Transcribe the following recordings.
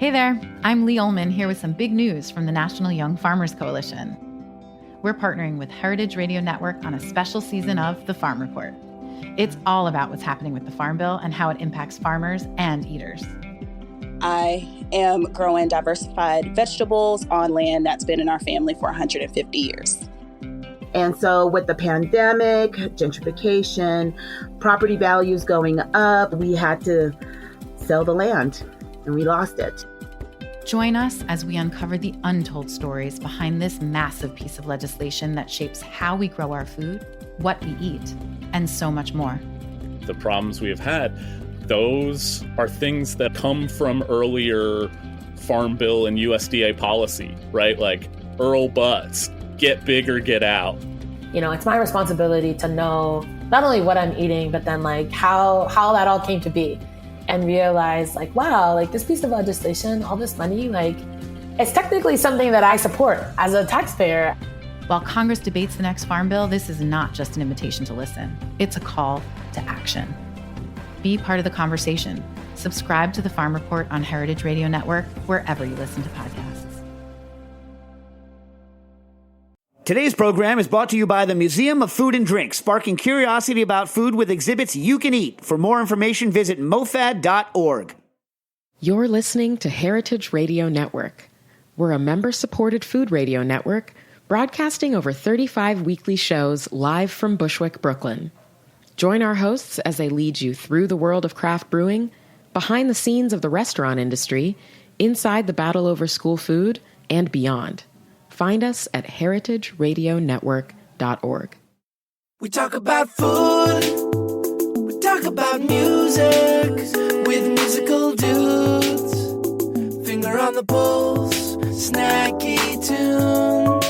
Hey there, I'm Lee Ullman here with some big news from the National Young Farmers Coalition. We're partnering with Heritage Radio Network on a special season of The Farm Report. It's all about what's happening with the Farm Bill and how it impacts farmers and eaters. I am growing diversified vegetables on land that's been in our family for 150 years. And so with the pandemic, gentrification, property values going up, we had to sell the land and we lost it. Join us as we uncover the untold stories behind this massive piece of legislation that shapes how we grow our food, what we eat, and so much more. The problems we have had, those are things that come from earlier Farm Bill and USDA policy, right? Like Earl Butts, get big or get out. You know, it's my responsibility to know not only what I'm eating, but then like how that all came to be. And realize like, wow, like this piece of legislation, all this money, like it's technically something that I support as a taxpayer. While Congress debates the next Farm Bill, this is not just an invitation to listen. It's a call to action. Be part of the conversation. Subscribe to the Farm Report on Heritage Radio Network, wherever you listen to podcasts. Today's program is brought to you by the Museum of Food and Drink, sparking curiosity about food with exhibits you can eat. For more information, visit mofad.org. You're listening to Heritage Radio Network. We're a member-supported food radio network broadcasting over 35 weekly shows live from Bushwick, Brooklyn. Join our hosts as they lead you through the world of craft brewing, behind the scenes of the restaurant industry, inside the battle over school food, and beyond. Find us at heritageradionetwork.org. We talk about food, we talk about music, with musical dudes. Finger on the pulse, snacky tunes.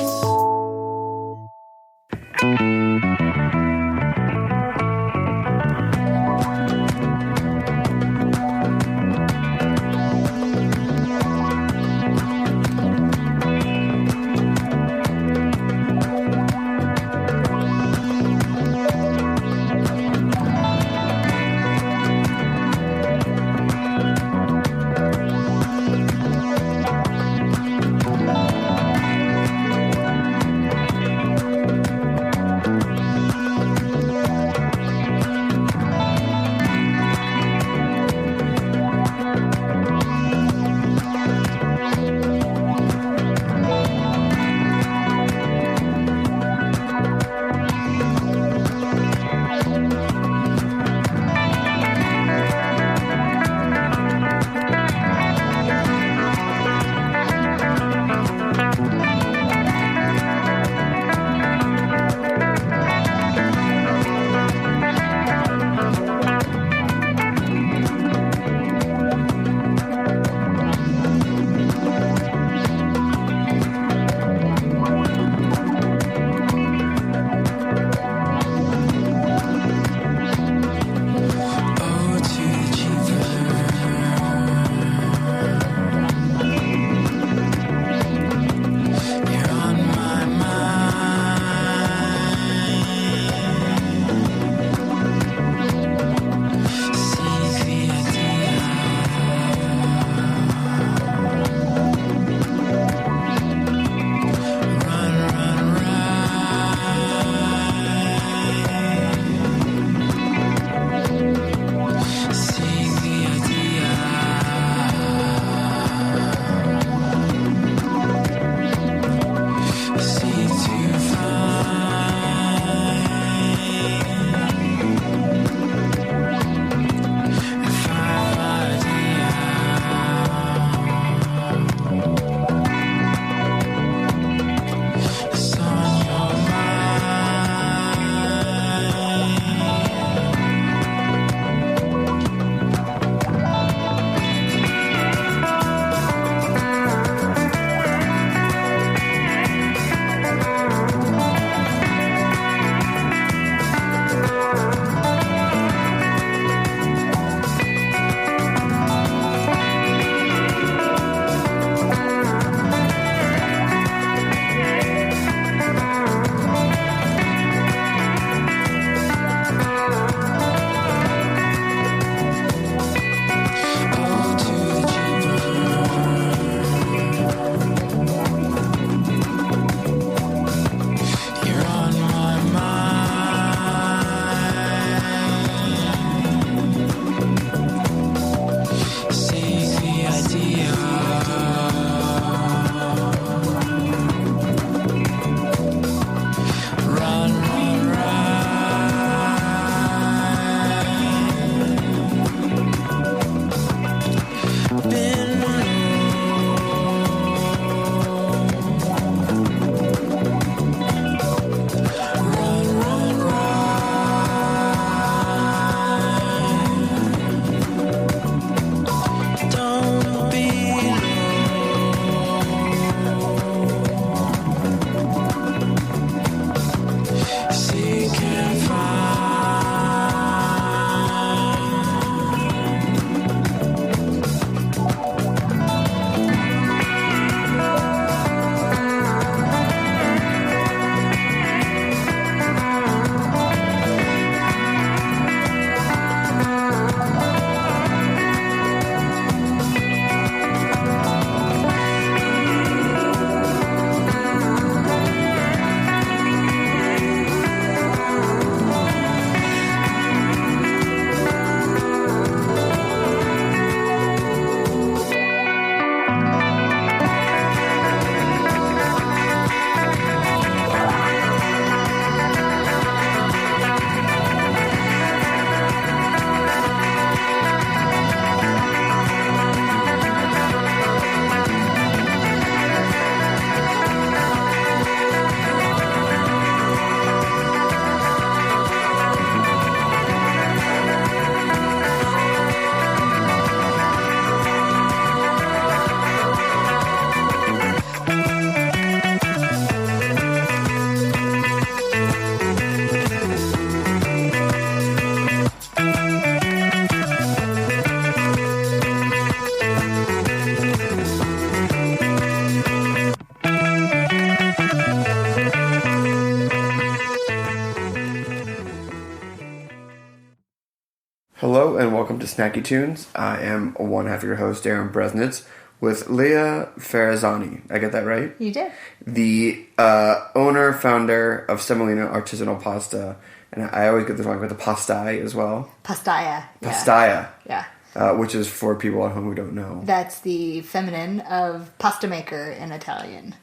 Hello and welcome to Snacky Tunes. I am one half of your host, Aaron Bresnitz, with Leah Ferrazzani. I get that right? You did. The owner, founder of Semolina Artisanal Pasta. And I always get this wrong with the pastai as well. Pastaya. Pastaya. Yeah. Which is for people at home who don't know. That's the feminine of pasta maker in Italian.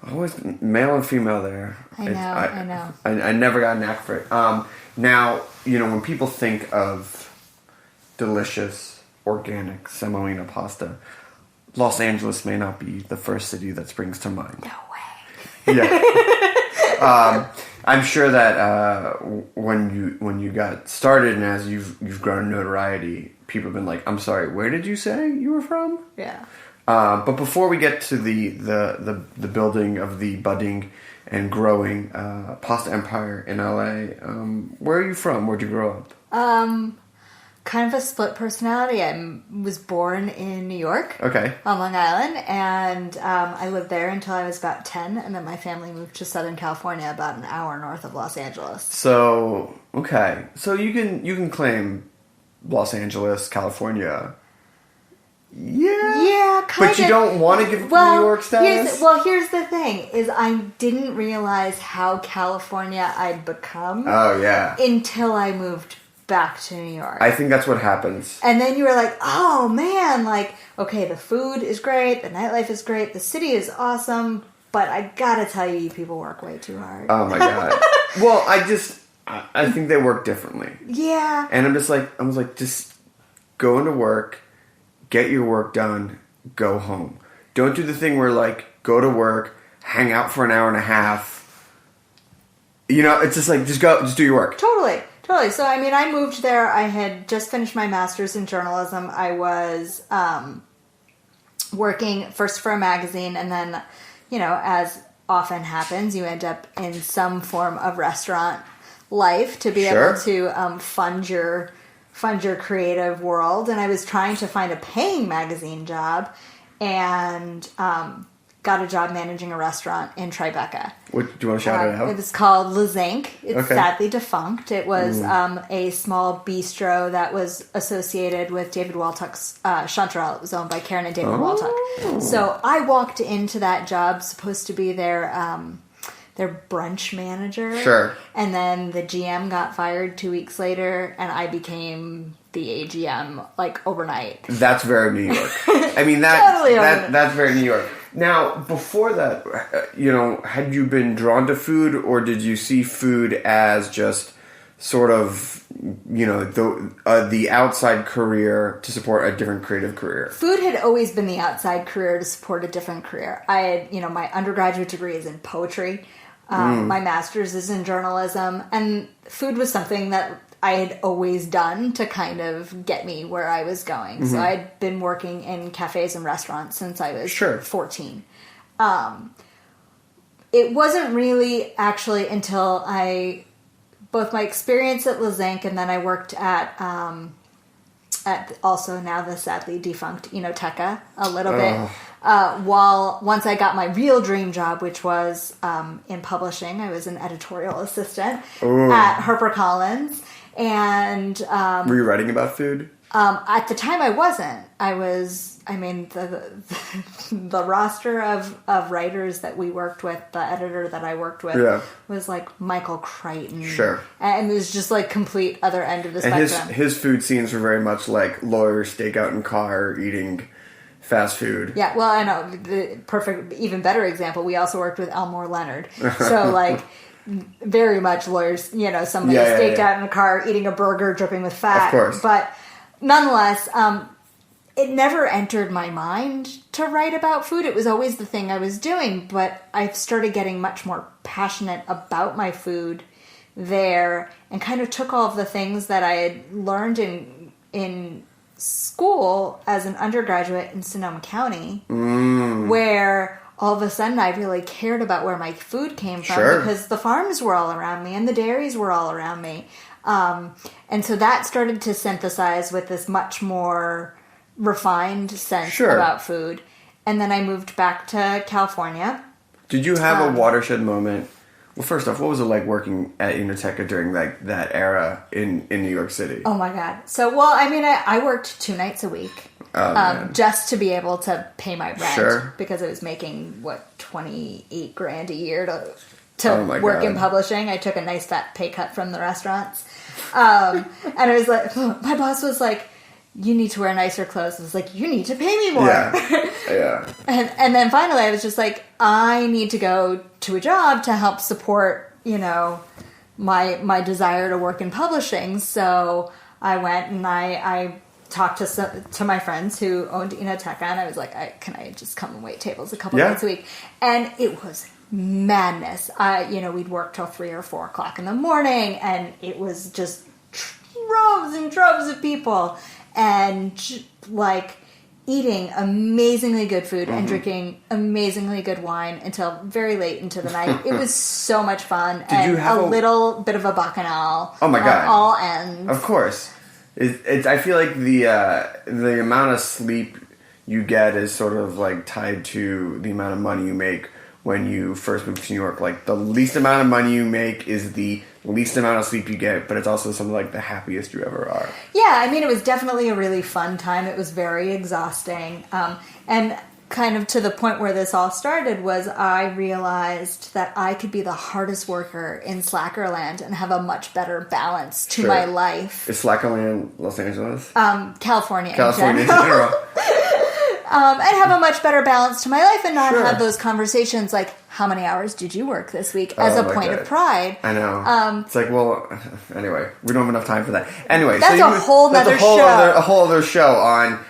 Always male and female there. I know. I never got a knack for it. Now, when people think of delicious, organic semolina pasta, Los Angeles may not be the first city that springs to mind. No way. Yeah. I'm sure that when you got started and as you've grown in notoriety, people have been like, I'm sorry, where did you say you were from? Yeah. But before we get to the building of the budding and growing pasta empire in LA, where are you from? Where'd you grow up? Kind of a split personality. I was born in New York. Okay. On Long Island, and I lived there until I was about 10, and then my family moved to Southern California, about an hour north of Los Angeles. So, okay. So you can claim Los Angeles, California. Yeah, kind of. But you don't want to give up New York status? Here's the thing, is I didn't realize how California I'd become. Oh, yeah. Until I moved back to New York. I think that's what happens. And then you were like, oh man, okay, the food is great, the nightlife is great, the city is awesome, but I gotta tell you people work way too hard. Oh my God. Well, I think they work differently. Yeah. And I was like, just go into work, get your work done, go home. Don't do the thing where go to work, hang out for an hour and a half. It's just just do your work. Totally. So, I moved there. I had just finished my master's in journalism. I was working first for a magazine, and then, as often happens, you end up in some form of restaurant life to be able to fund your creative world. And I was trying to find a paying magazine job, and got a job managing a restaurant in Tribeca. Do you want to shout it out? It was called Le Zinc. It's sadly defunct. It was a small bistro that was associated with David Waltuck's Chanterelle. It was owned by Karen and David Waltuck. So I walked into that job, supposed to be their brunch manager. Sure. And then the GM got fired 2 weeks later, and I became the AGM overnight. That's very New York. Totally that's very New York. Now, before that, had you been drawn to food, or did you see food as just sort of, the outside career to support a different creative career? Food had always been the outside career to support a different career. I had, my undergraduate degree is in poetry. My master's is in journalism, and food was something that I had always done to kind of get me where I was going. So I'd been working in cafes and restaurants since I was 14. It wasn't really actually until both my experience at Le Zinc, and then I worked at also now the sadly defunct Enoteca a little bit. Once I got my real dream job, which was in publishing, I was an editorial assistant at HarperCollins. And were you writing about food? At the time, I wasn't. The roster of writers that we worked with, the editor that I worked with, was Michael Crichton. Sure. And it was just complete other end of the spectrum. spectrum. His food scenes were very much like lawyers stake out in car eating fast food. Yeah, well, I know. The perfect, even better example, we also worked with Elmore Leonard. So, very much lawyers, somebody staked out in a car eating a burger dripping with fat. Of course. But nonetheless, it never entered my mind to write about food. It was always the thing I was doing, but I started getting much more passionate about my food there, and kind of took all of the things that I had learned in school as an undergraduate in Sonoma County, where all of a sudden I really cared about where my food came from because the farms were all around me and the dairies were all around me. And so that started to synthesize with this much more refined sense about food. And then I moved back to California. Did you have a watershed moment Well, first off, what was it like working at Inoteca during that era in New York City? Oh my God. So, well, I mean, I worked 2 nights a week. Just to be able to pay my rent. Sure. Because I was making, $28,000 a year to work in publishing. I took a nice fat pay cut from the restaurants. And I was like, my boss was like, you need to wear nicer clothes. I was like, you need to pay me more. Yeah. And then finally I was just like, I need to go to a job to help support, my desire to work in publishing. So I went and I talked to my friends who owned Inoteca, and I was like, can I just come and wait tables a couple nights a week? And it was madness. We'd work till 3 or 4 o'clock in the morning, and it was just droves and droves of people, and eating amazingly good food and drinking amazingly good wine until very late into the night. It was so much fun. Did you have a little bit of a bacchanal? Oh my God. On all ends. Of course. I feel like the amount of sleep you get is sort of like tied to the amount of money you make when you first move to New York. Like, the least amount of money you make is the least amount of sleep you get, but it's also some of like the happiest you ever are. Yeah, I mean, it was definitely a really fun time. It was very exhausting. And kind of to the point where this all started was I realized that I could be the hardest worker in Slackerland and have a much better balance to my life. Is Slackerland Los Angeles? California in general. And have a much better balance to my life and not have those conversations like, how many hours did you work this week, as a point of pride. I know. It's like, well, anyway, we don't have enough time for that. Anyway, that's a whole other show. A whole other show on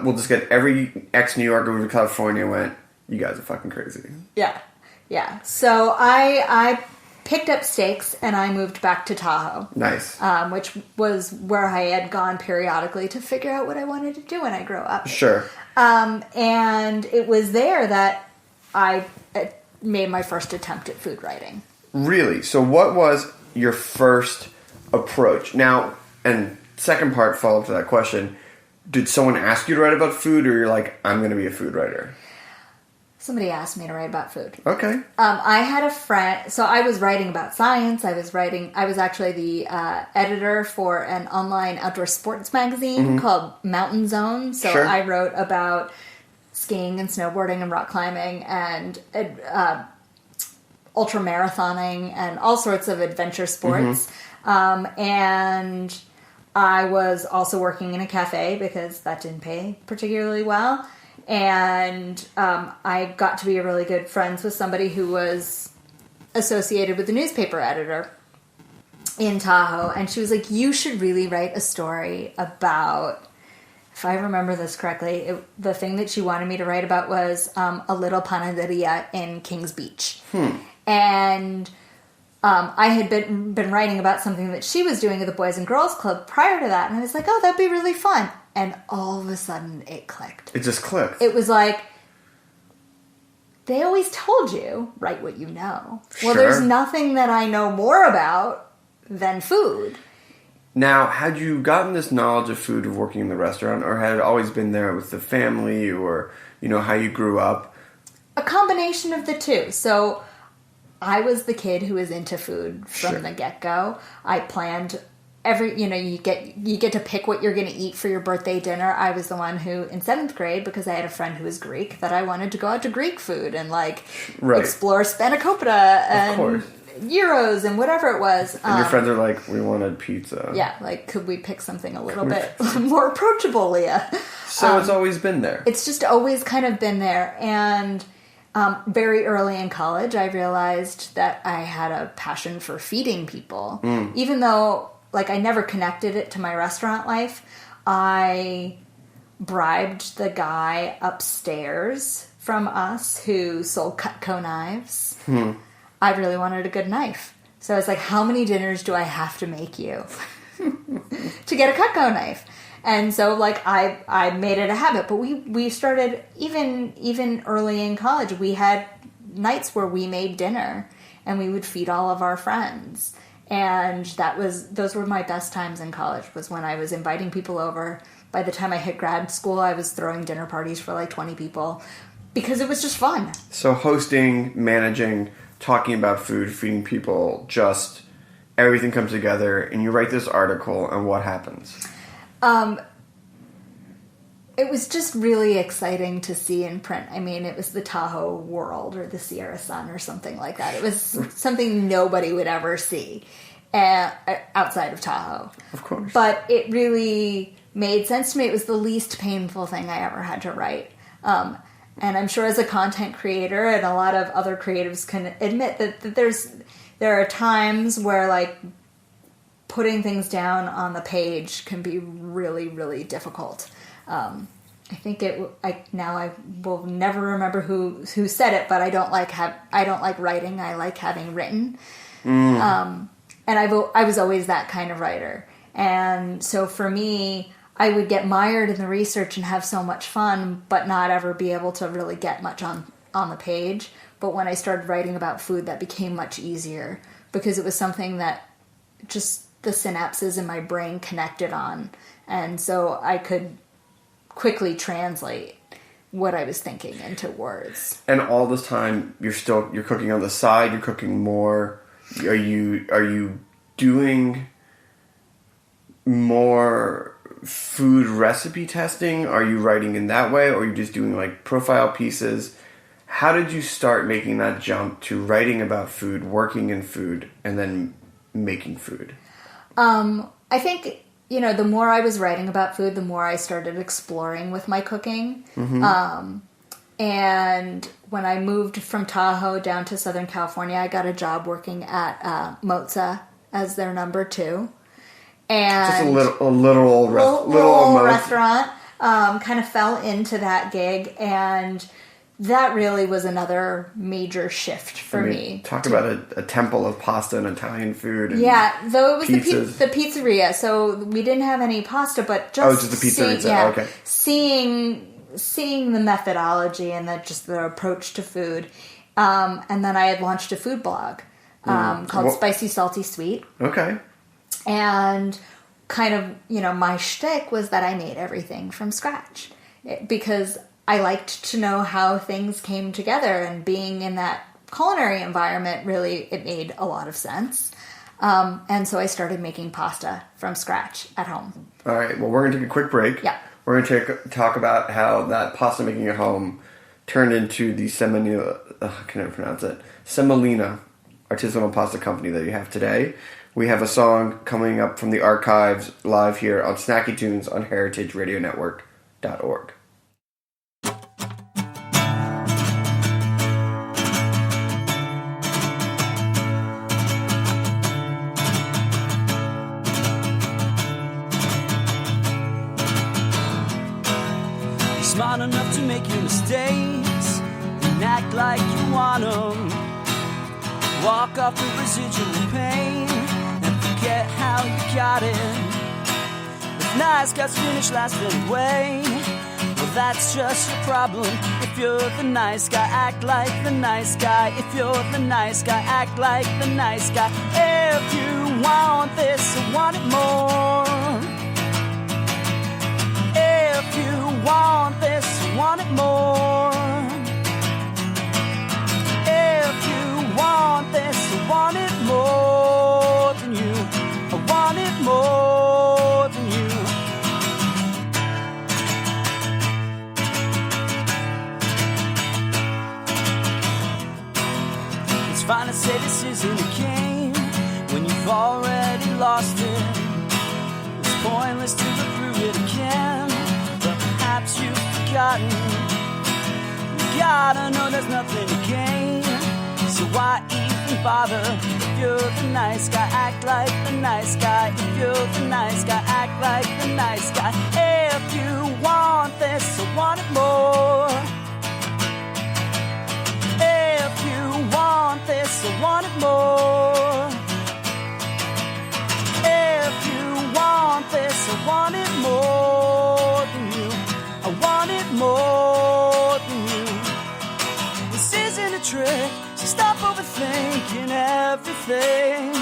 we'll just get every ex-New Yorker moved to California and went, you guys are fucking crazy. Yeah. So I picked up stakes and I moved back to Tahoe. Nice. Which was where I had gone periodically to figure out what I wanted to do when I grew up. Sure. And it was there that I made my first attempt at food writing. Really? So what was your first approach? Now, and second part follow-up to that question, did someone ask you to write about food, or you're like, I'm going to be a food writer? Somebody asked me to write about food. Okay. I had a friend, so I was writing about science. I was actually the editor for an online outdoor sports magazine called Mountain Zone. So I wrote about skiing and snowboarding and rock climbing and ultra marathoning and all sorts of adventure sports. And I was also working in a cafe because that didn't pay particularly well. And I got to be really good friends with somebody who was associated with the newspaper editor in Tahoe. And she was like, you should really write a story about, if I remember this correctly, the thing that she wanted me to write about was a little panaderia in Kings Beach. And I had been writing about something that she was doing at the Boys and Girls Club prior to that. And I was like, oh, that'd be really fun. And all of a sudden, it clicked. It just clicked. It was like, they always told you, write what you know. Sure. Well, there's nothing that I know more about than food. Now, had you gotten this knowledge of food of working in the restaurant, or had it always been there with the family, or, how you grew up? A combination of the two. So I was the kid who was into food from the get-go. I planned you get to pick what you're going to eat for your birthday dinner. I was the one who, in 7th grade, because I had a friend who was Greek, that I wanted to go out to Greek food and explore spanakopita and gyros and whatever it was. And your friends are like, we wanted pizza. Yeah, could we pick something a little bit more approachable, Leah? So it's always been there. It's just always kind of been there. And very early in college, I realized that I had a passion for feeding people. Even though I never connected it to my restaurant life, I bribed the guy upstairs from us who sold Cutco knives. I really wanted a good knife. So I was like, how many dinners do I have to make you to get a Cutco knife? And so I made it a habit. But we started, even early in college, we had nights where we made dinner and we would feed all of our friends. And those were my best times in college, was when I was inviting people over. By the time I hit grad school, I was throwing dinner parties for 20 people because it was just fun. So hosting, managing talking about food, feeding people, just everything comes together, and you write this article, and what happens? It was just really exciting to see in print. I mean, it was the Tahoe World or the Sierra Sun or something like that. It was something nobody would ever see outside of Tahoe. Of course. But it really made sense to me. It was the least painful thing I ever had to write. And I'm sure as a content creator, and a lot of other creatives can admit that there are times where, like, putting things down on the page can be really, really difficult. I think I will never remember who said it, but I don't like writing. I like having written. And I was always that kind of writer. And so for me, I would get mired in the research and have so much fun, but not ever be able to really get much on the page. But when I started writing about food, that became much easier because it was something that just the synapses in my brain connected on. And so I could quickly translate what I was thinking into words. And all this time, you're cooking on the side. You're cooking more. Are you doing more food recipe testing? Are you writing in that way, or are you just doing like profile pieces? How did you start making that jump to writing about food, working in food, and then making food? I think, the more I was writing about food, the more I started exploring with my cooking. Mm-hmm. And when I moved from Tahoe down to Southern California, I got a job working at Mozza as their number 2. And just a little restaurant. Kind of fell into that gig, and that really was another major shift for me. Talk about a temple of pasta and Italian food. And though it was the pizzeria, so we didn't have any pasta, but just the pizzeria. Okay. Seeing the methodology and the approach to food, and then I had launched a food blog called Spicy Salty Sweet. Okay. And kind of, my shtick was that I made everything from scratch because I liked to know how things came together, and being in that culinary environment, really, it made a lot of sense. And so I started making pasta from scratch at home. All right. Well, we're going to take a quick break. Yeah. We're going to talk about how that pasta making at home turned into the Semolina Artisanal Pasta Company that you have today. We have a song coming up from the archives live here on Snacky Tunes on heritageradionetwork.org. Smart enough to make your mistakes and act like you want them. Walk off the residual pain and forget how you got it. If nice guys finish last anyway, well, that's just your problem. If you're the nice guy, act like the nice guy. If you're the nice guy, act like the nice guy. If you want this, I want it more. If you want this, I want it more. If you want this, I want it more than you. I want it more than you. It's fine to say this isn't a game when you've already lost it. It's pointless to go through it again. Perhaps you've forgotten. You gotta know there's nothing to gain. So why even bother? If you're the nice guy, act like the nice guy. If you're the nice guy, act like the nice guy. If you want this, I want it more. If you want this, I want it more. If you want this, I want it more than you. I want it more than you. This isn't a trick, so stop overthinking everything.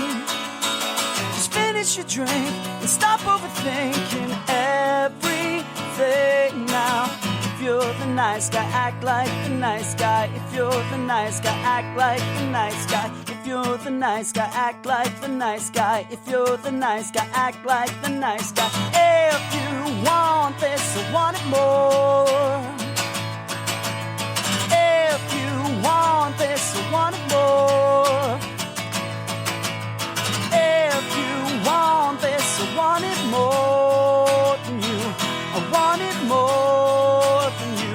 Just finish your drink and stop overthinking everything now. If you're the nice guy, act like the nice guy. If you're the nice guy, act like the nice guy. If you're the nice guy, act like the nice guy. If you're the nice guy, act like the nice guy. If you want this, I want it more. If you want this, I want it more. If you want this, I want it more than you. I want it more than you.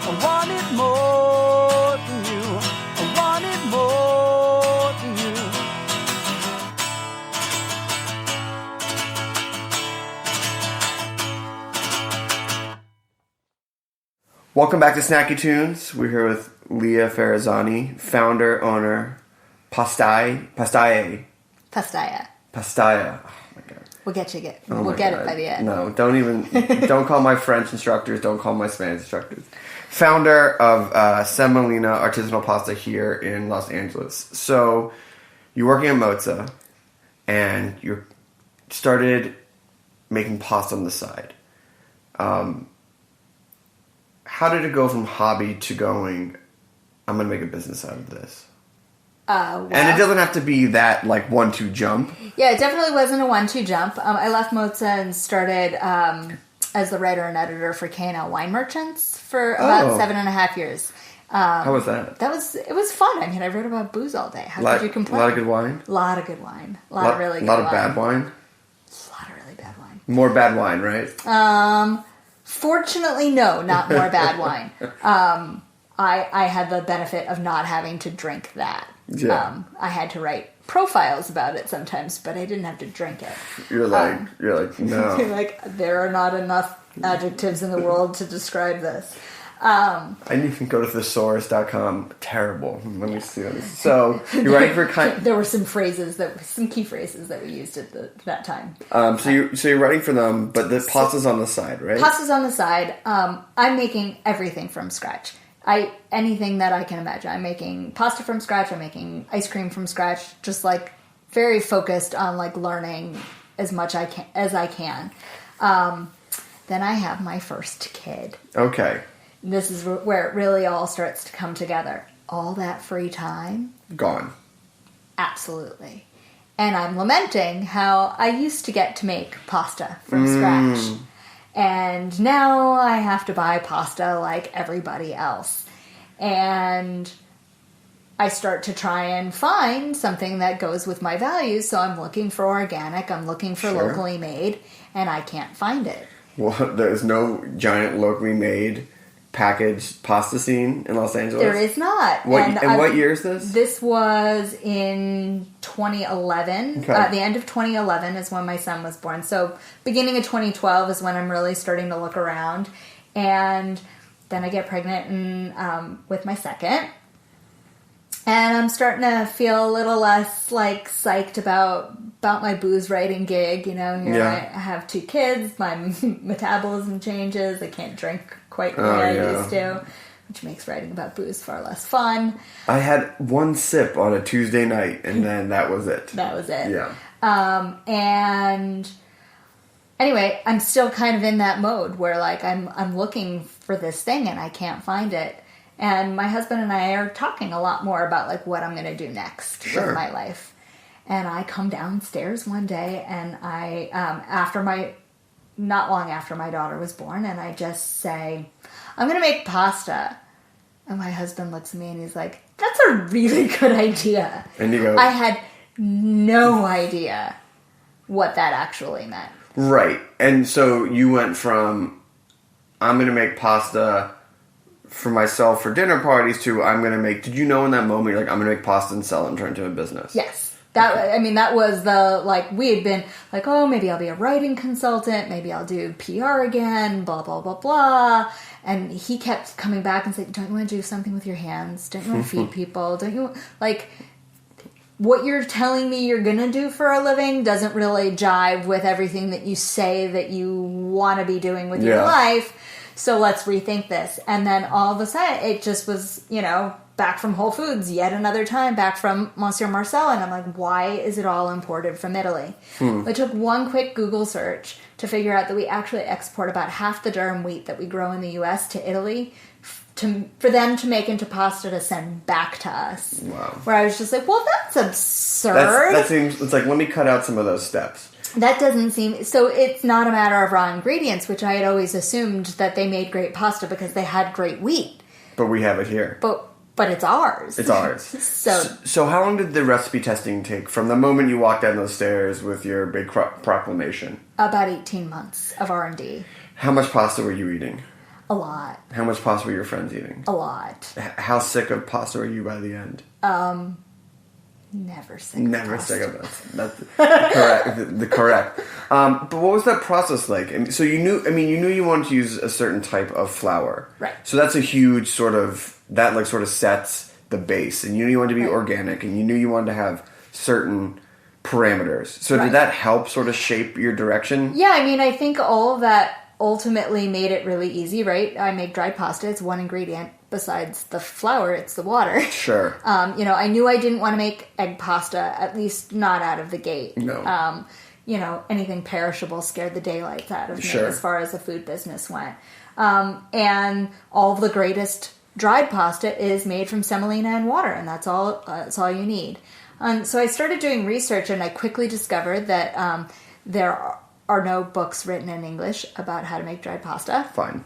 I want it more than you. I want it more than you. Welcome back to Snacky Tunes. We're here with Leah Ferrazzani, founder, owner, Pastaya. Oh my god. We'll get you it by the end. No, don't call my French instructors, don't call my Spanish instructors. Founder of Semolina Artisanal Pasta here in Los Angeles. So, you're working at Mozza, and you started making pasta on the side. How did it go from hobby to going, I'm going to make a business out of this? Well, and it doesn't have to be that, 1-2 jump. Yeah, it definitely wasn't a 1-2 jump. I left Mozza and started as the writer and editor for K&L Wine Merchants for about 7.5 years. How was that? It was fun. I mean, I wrote about booze all day. How could you complain? A lot of good wine? A lot of good wine. A lot of really good wine. A lot of bad wine? A lot of really bad wine. More bad wine, right? Fortunately, no, not more bad wine. I had the benefit of not having to drink that. Yeah. I had to write profiles about it sometimes, but I didn't have to drink it. You're like, no. You're like, there are not enough adjectives in the world to describe this. I didn't even go to thesaurus.com. Terrible. Let me see this. So, you're writing for There were some key phrases that we used at that time. So you're writing for them, but the pasta's on the side, right? Pasta's on the side. I'm making everything from scratch. Anything that I can imagine. I'm making pasta from scratch. I'm making ice cream from scratch. Just very focused on learning as much as I can. Then I have my first kid. Okay. This is where it really all starts to come together. All that free time. Gone. Absolutely. And I'm lamenting how I used to get to make pasta from scratch. And now I have to buy pasta like everybody else. And I start to try and find something that goes with my values. So I'm looking for organic. I'm looking for locally made. And I can't find it. Well, there's no giant locally made packaged pasta scene in Los Angeles? There is not. What year is this? This was in 2011. Okay. The end of 2011 is when my son was born. So beginning of 2012 is when I'm really starting to look around. And then I get pregnant with my second. And I'm starting to feel a little less psyched about my booze writing gig. I have 2 kids. My metabolism changes. I can't drink quite the way I used to, which makes writing about booze far less fun. I had 1 sip on a Tuesday night, and then that was it. That was it. Yeah. And anyway, I'm still kind of in that mode where I'm looking for this thing and I can't find it. And my husband and I are talking a lot more about what I'm going to do next with my life. And I come downstairs one day and I, not long after my daughter was born, and I just say, I'm going to make pasta. And my husband looks at me and he's like, that's a really good idea. And you go, I had no idea what that actually meant. Right. And so you went from, I'm going to make pasta for myself for dinner parties to I'm going to make, did you know in that moment, you're like, I'm going to make pasta and sell it and turn it into a business? Yes. That was the, we had been oh, maybe I'll be a writing consultant, maybe I'll do PR again, blah, blah, blah, blah. And he kept coming back and saying, don't you want to do something with your hands? Don't you want to feed people? Don't you, what you're telling me you're going to do for a living doesn't really jive with everything that you say that you want to be doing with your life. So let's rethink this. And then all of a sudden, it just was, back from Whole Foods, yet another time back from Monsieur Marcel, and I'm like, why is it all imported from Italy? I took one quick Google search to figure out that we actually export about half the durum wheat that we grow in the U.S. to Italy for them to make into pasta to send back to us. Wow. Where I was just like, well, that's absurd. That seems, it's like, let me cut out some of those steps. That doesn't seem... So it's not a matter of raw ingredients, which I had always assumed that they made great pasta because they had great wheat. But we have it here. But it's ours. It's ours. So how long did the recipe testing take from the moment you walked down those stairs with your big proclamation? About 18 months of R&D. How much pasta were you eating? A lot. How much pasta were your friends eating? A lot. How sick of pasta were you by the end? Never sick. Never sick of it. That's correct. The correct. But what was that process like? And so you knew you wanted to use a certain type of flour. Right. So that's a huge sort of sets the base, and you knew you wanted to be organic, and you knew you wanted to have certain parameters. So did that help sort of shape your direction? Yeah, I mean, I think all of that ultimately made it really easy, right? I make dried pasta. It's one ingredient. Besides the flour, it's the water. Sure. I knew I didn't want to make egg pasta, at least not out of the gate. No. Anything perishable scared the daylights out of me as far as the food business went. And all the greatest dried pasta is made from semolina and water, and that's all you need. So I started doing research, and I quickly discovered that there are no books written in English about how to make dried pasta. Fine.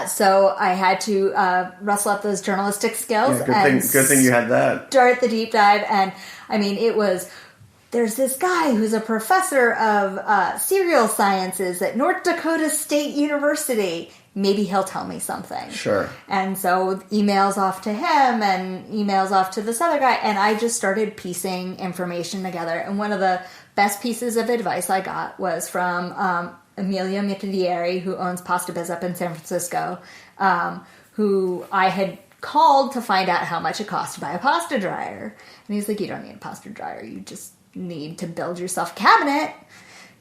So I had to rustle up those journalistic skills. Yeah, good thing you had that. Start the deep dive, and I mean, there's this guy who's a professor of cereal sciences at North Dakota State University. Maybe he'll tell me something. Sure. And so emails off to him and emails off to this other guy, and I just started piecing information together. And one of the best pieces of advice I got was from Emilio Mitidieri, who owns Pasta Biz up in San Francisco, who I had called to find out how much it cost to buy a pasta dryer. And he's like, you don't need a pasta dryer. You just need to build yourself a cabinet,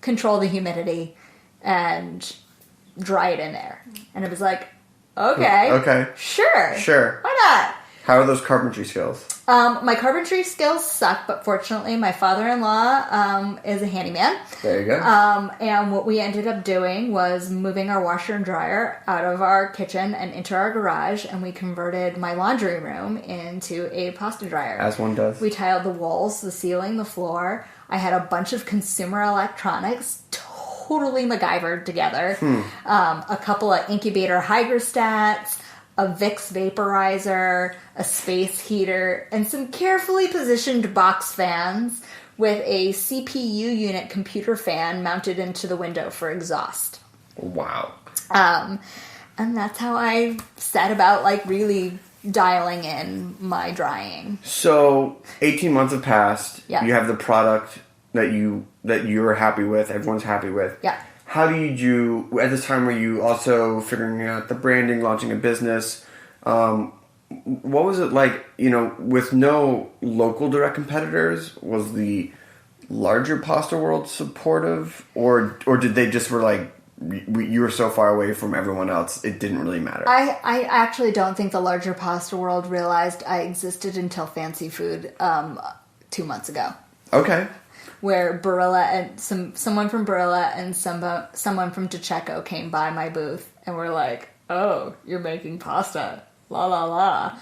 control the humidity, and dry it in there. And it was like, okay. Sure. Why not? How are those carpentry skills? My carpentry skills suck, but fortunately my father-in-law is a handyman. There you go. And what we ended up doing was moving our washer and dryer out of our kitchen and into our garage, and we converted my laundry room into a pasta dryer. As one does. We tiled the walls, the ceiling, the floor. I had a bunch of consumer electronics totally MacGyvered together. A couple of incubator hygrostats, a Vicks vaporizer, a space heater, and some carefully positioned box fans with a CPU unit computer fan mounted into the window for exhaust. Wow. And that's how I set about really dialing in my drying. So 18 months have passed. Yeah. You have the product that you're happy with, everyone's happy with. Yeah. How did you, at this time, were you also figuring out the branding, launching a business? What was it like, with no local direct competitors? Was the larger pasta world supportive? Or did they just were like, you were so far away from everyone else, it didn't really matter? I actually don't think the larger pasta world realized I existed until Fancy Food 2 months ago. Okay. Where Barilla and someone from Barilla and someone from DiCecco came by my booth and were like, "Oh, you're making pasta, la la la."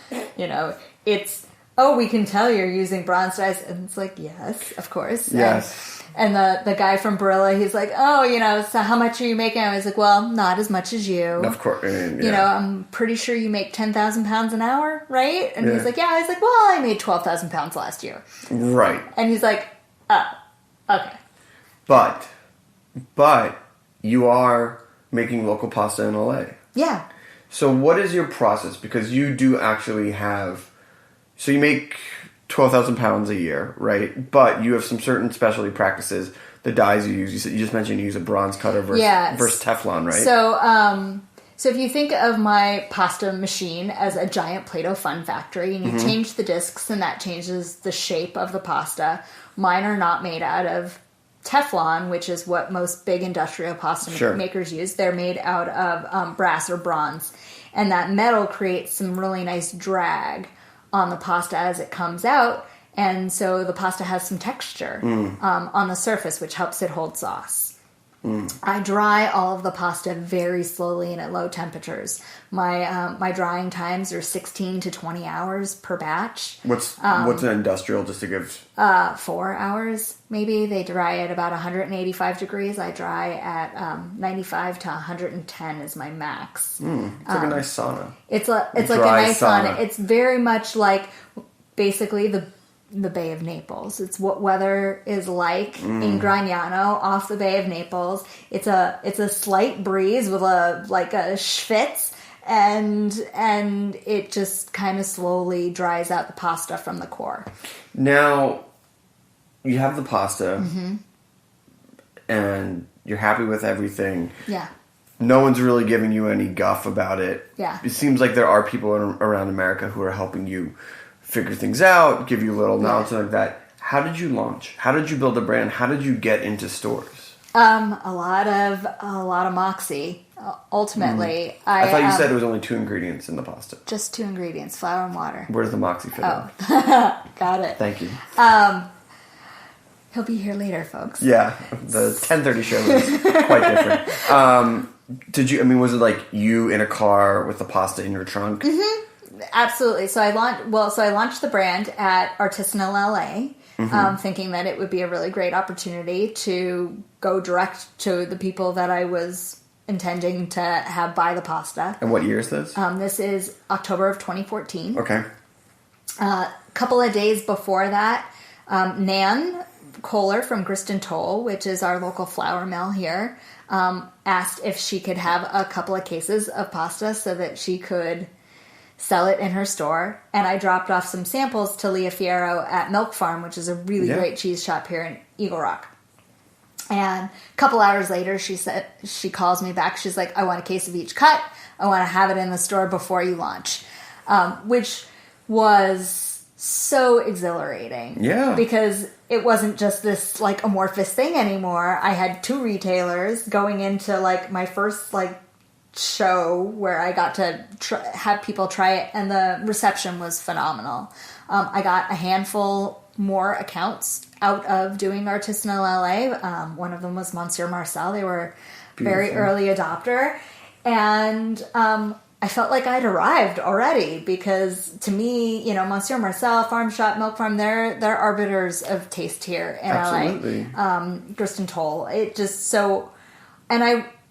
It's, "Oh, we can tell you're using bronze dyes," and it's like, "Yes, of course." Yes. And the guy from Barilla, he's like, "Oh, so how much are you making?" I was like, "Well, not as much as you." Of course. Yeah. I'm pretty sure you make 10,000 pounds an hour, right? And he's like, "Yeah." I was like, "Well, I made 12,000 pounds last year." Right. And he's like, "Oh. Okay." But you are making local pasta in LA. Yeah. So what is your process? Because you do actually have, so you make 12,000 pounds a year, right? But you have some certain specialty practices. The dyes you use, you just mentioned you use a bronze cutter versus Teflon, right? So if you think of my pasta machine as a giant Play-Doh fun factory, and you change the discs and that changes the shape of the pasta, mine are not made out of Teflon, which is what most big industrial pasta makers use. They're made out of brass or bronze. And that metal creates some really nice drag on the pasta as it comes out. And so the pasta has some texture on the surface, which helps it hold sauce. I dry all of the pasta very slowly and at low temperatures. My drying times are 16 to 20 hours per batch. What's an industrial, just to give? 4 hours, maybe. They dry at about 185 degrees. I dry at 95 to 110 is my max. It's like a nice sauna. It's like a nice sauna. It's very much like basically the Bay of Naples. It's what weather is like in Gragnano off the Bay of Naples. It's a slight breeze with a schwitz, and it just kind of slowly dries out the pasta from the core. Now, you have the pasta, and you're happy with everything. Yeah. No one's really giving you any guff about it. Yeah. It seems like there are people around America who are helping you figure things out, give you a little knowledge like that. How did you launch? How did you build a brand? How did you get into stores? A lot of moxie. Ultimately, I thought you said there was only 2 ingredients in the pasta. Just 2 ingredients: flour and water. Where does the moxie fit in? Got it. Thank you. He'll be here later, folks. Yeah, the 10:30 show is quite different. Was it like you in a car with the pasta in your trunk? Mm-hmm. Absolutely. So I launched the brand at Artisanal LA, thinking that it would be a really great opportunity to go direct to the people that I was intending to have buy the pasta. And what year is this? This is October of 2014. Okay. A couple of days before that, Nan Kohler from Griston Toll, which is our local flour mill here, asked if she could have a couple of cases of pasta so that she could sell it in her store. And I dropped off some samples to Leah at Milk Farm, which is a really great cheese shop here in Eagle Rock. And a couple hours later, she calls me back. She's like, I want a case of each cut. I want to have it in the store before you launch, which was so exhilarating. Yeah. Because it wasn't just this like amorphous thing anymore. I had 2 retailers going into like my first like show where I got to have people try it, and the reception was phenomenal. I got a handful more accounts out of doing Artisanal LA. One of them was Monsieur Marcel. They were very early adopter, and I felt like I'd arrived already, because to me, Monsieur Marcel, Farm Shop, Milk Farm, they're arbiters of taste here in Absolutely. LA. Griston Toll. It just so, and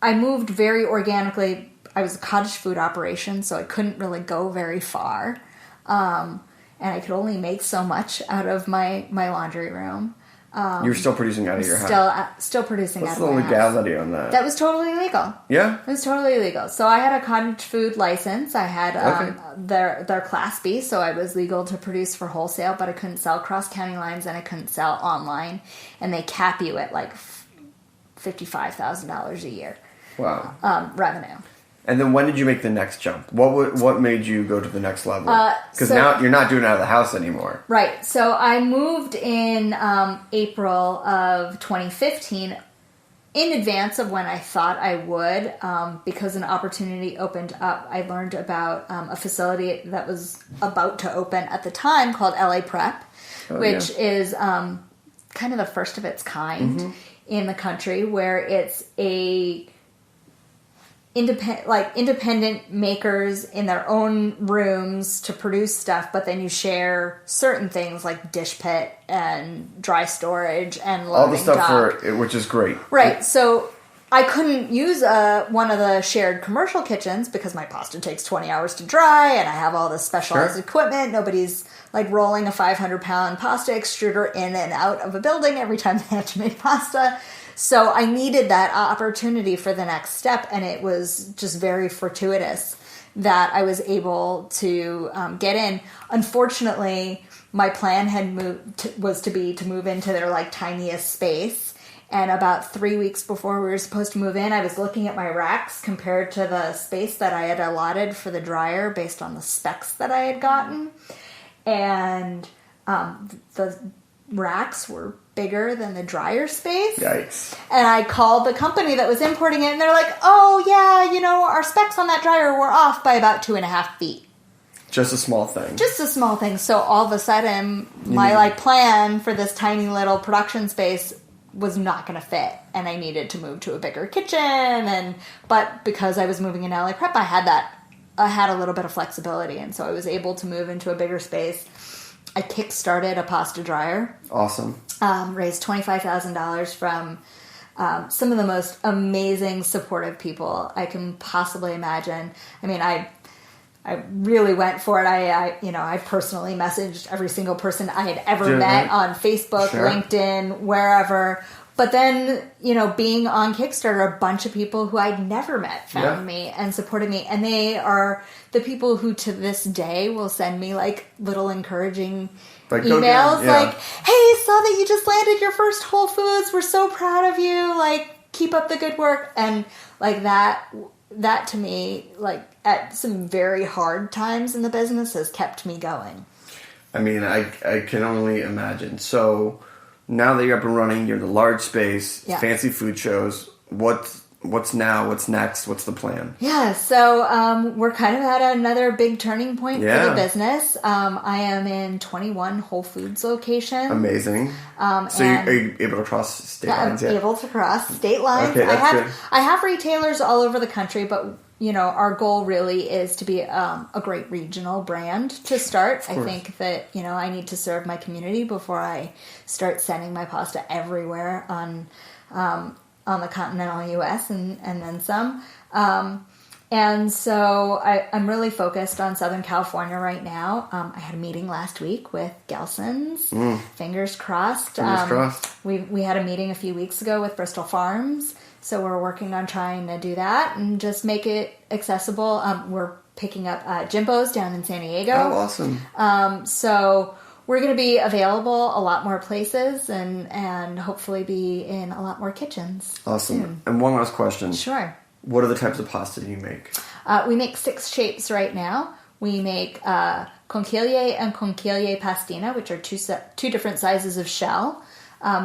I moved very organically. I was a cottage food operation, so I couldn't really go very far. And I could only make so much out of my laundry room. You were still producing out of your house? Still producing out of my house. What's the legality on that? That was totally legal. Yeah? It was totally legal. So I had a cottage food license. I had their Class B, so I was legal to produce for wholesale, but I couldn't sell across county lines, and I couldn't sell online. And they cap you at like $55,000 a year. Wow. Revenue. And then when did you make the next jump? What made you go to the next level? Because now you're not doing it out of the house anymore. Right. So I moved in April of 2015 in advance of when I thought I would, because an opportunity opened up. I learned about a facility that was about to open at the time called LA Prep, which is kind of the first of its kind in the country, where it's a independent makers in their own rooms to produce stuff, but then you share certain things like dish pit and dry storage and loading all the stuff dock. which is great. Right. So I couldn't use one of the shared commercial kitchens because my pasta takes 20 hours to dry, and I have all this specialized equipment. Nobody's like rolling a 500-pound pasta extruder in and out of a building every time they have to make pasta. So I needed that opportunity for the next step, and it was just very fortuitous that I was able to get in. Unfortunately, my plan was to move into their like tiniest space, and about 3 weeks before we were supposed to move in, I was looking at my racks compared to the space that I had allotted for the dryer based on the specs that I had gotten, and the racks were bigger than the dryer space. Yikes. And I called the company that was importing it, and they're like, oh yeah, our specs on that dryer were off by about 2.5 feet. Just a small thing. Just a small thing. So all of a sudden, my plan for this tiny little production space was not going to fit, and I needed to move to a bigger kitchen. But because I was moving in LA Prep, I had a little bit of flexibility, and so I was able to move into a bigger space. I kickstarted a pasta dryer. Awesome. Raised $25,000 from some of the most amazing, supportive people I can possibly imagine. I mean, I really went for it. I personally messaged every single person I had ever met on Facebook, LinkedIn, wherever. But then, being on Kickstarter, a bunch of people who I'd never met found me and supported me. And they are the people who to this day will send me little encouraging emails hey, saw that you just landed your first Whole Foods. We're so proud of you. Keep up the good work. And that to me, at some very hard times in the business, has kept me going. I mean, I can only imagine. So now that you're up and running, you're in the large space, fancy food shows. What's now? What's next? What's the plan? Yeah, so we're kind of at another big turning point for the business. I am in 21 Whole Foods locations. Amazing. So are you able to cross state lines yet? I'm able to cross state lines. Okay, I have retailers all over the country, but our goal really is to be a great regional brand to start. I think that, I need to serve my community before I start sending my pasta everywhere on the continental U.S. and then some. And so I'm really focused on Southern California right now. I had a meeting last week with Gelson's. Fingers crossed. We had a meeting a few weeks ago with Bristol Farms. So we're working on trying to do that and just make it accessible. We're picking up Jimbo's down in San Diego. Oh, awesome. So we're going to be available a lot more places and hopefully be in a lot more kitchens. Awesome. Soon. And one last question. Sure. What are the types of pasta do you make? We make 6 shapes right now. We make conchiglie and conchiglie pastina, which are two different sizes of shell.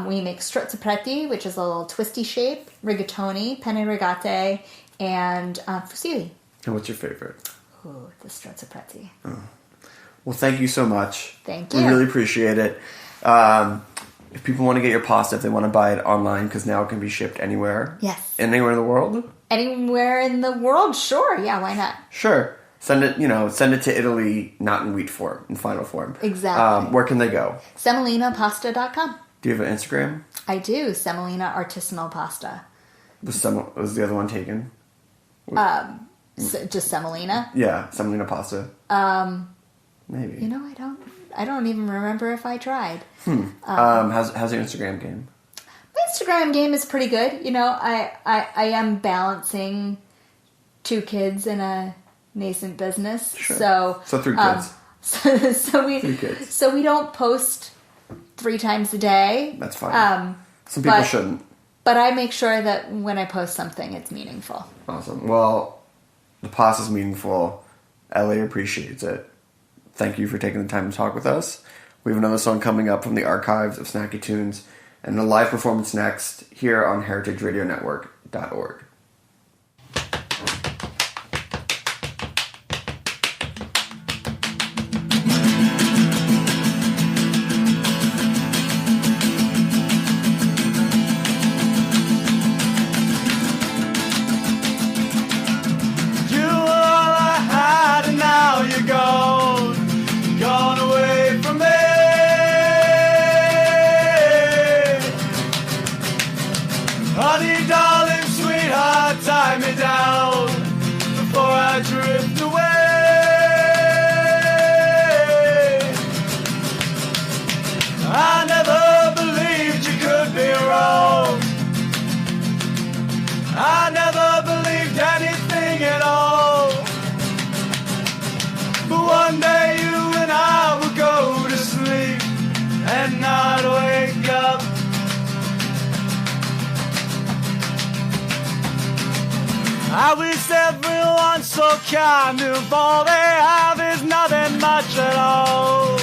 We make strozzopreti, which is a little twisty shape, rigatoni, penne rigate, and fusilli. And what's your favorite? Ooh, the strozzopreti. Oh. Well, thank you so much. Thank you. We really appreciate it. If people want to get your pasta, if they want to buy it online, because now it can be shipped anywhere. Yes. Anywhere in the world? Anywhere in the world, sure. Yeah, why not? Sure. Send it to Italy, not in wheat form, in final form. Exactly. Where can they go? SemolinaPasta.com. Do you have an Instagram? I do. Semolina Artisanal Pasta. Was the other one taken? Just Semolina? Yeah, Semolina Pasta. Maybe. I don't even remember if I tried. How's your Instagram game? My Instagram game is pretty good. I am balancing 2 kids in a nascent business. Sure. So 3 kids. So we don't post 3 times a day. That's fine. Some people shouldn't. But I make sure that when I post something, it's meaningful. Awesome. Well, the pasta's meaningful. LA appreciates it. Thank you for taking the time to talk with us. We have another song coming up from the archives of Snacky Tunes and a live performance next here on heritageradionetwork.org. I wish everyone so kind if all they have is nothing much at all.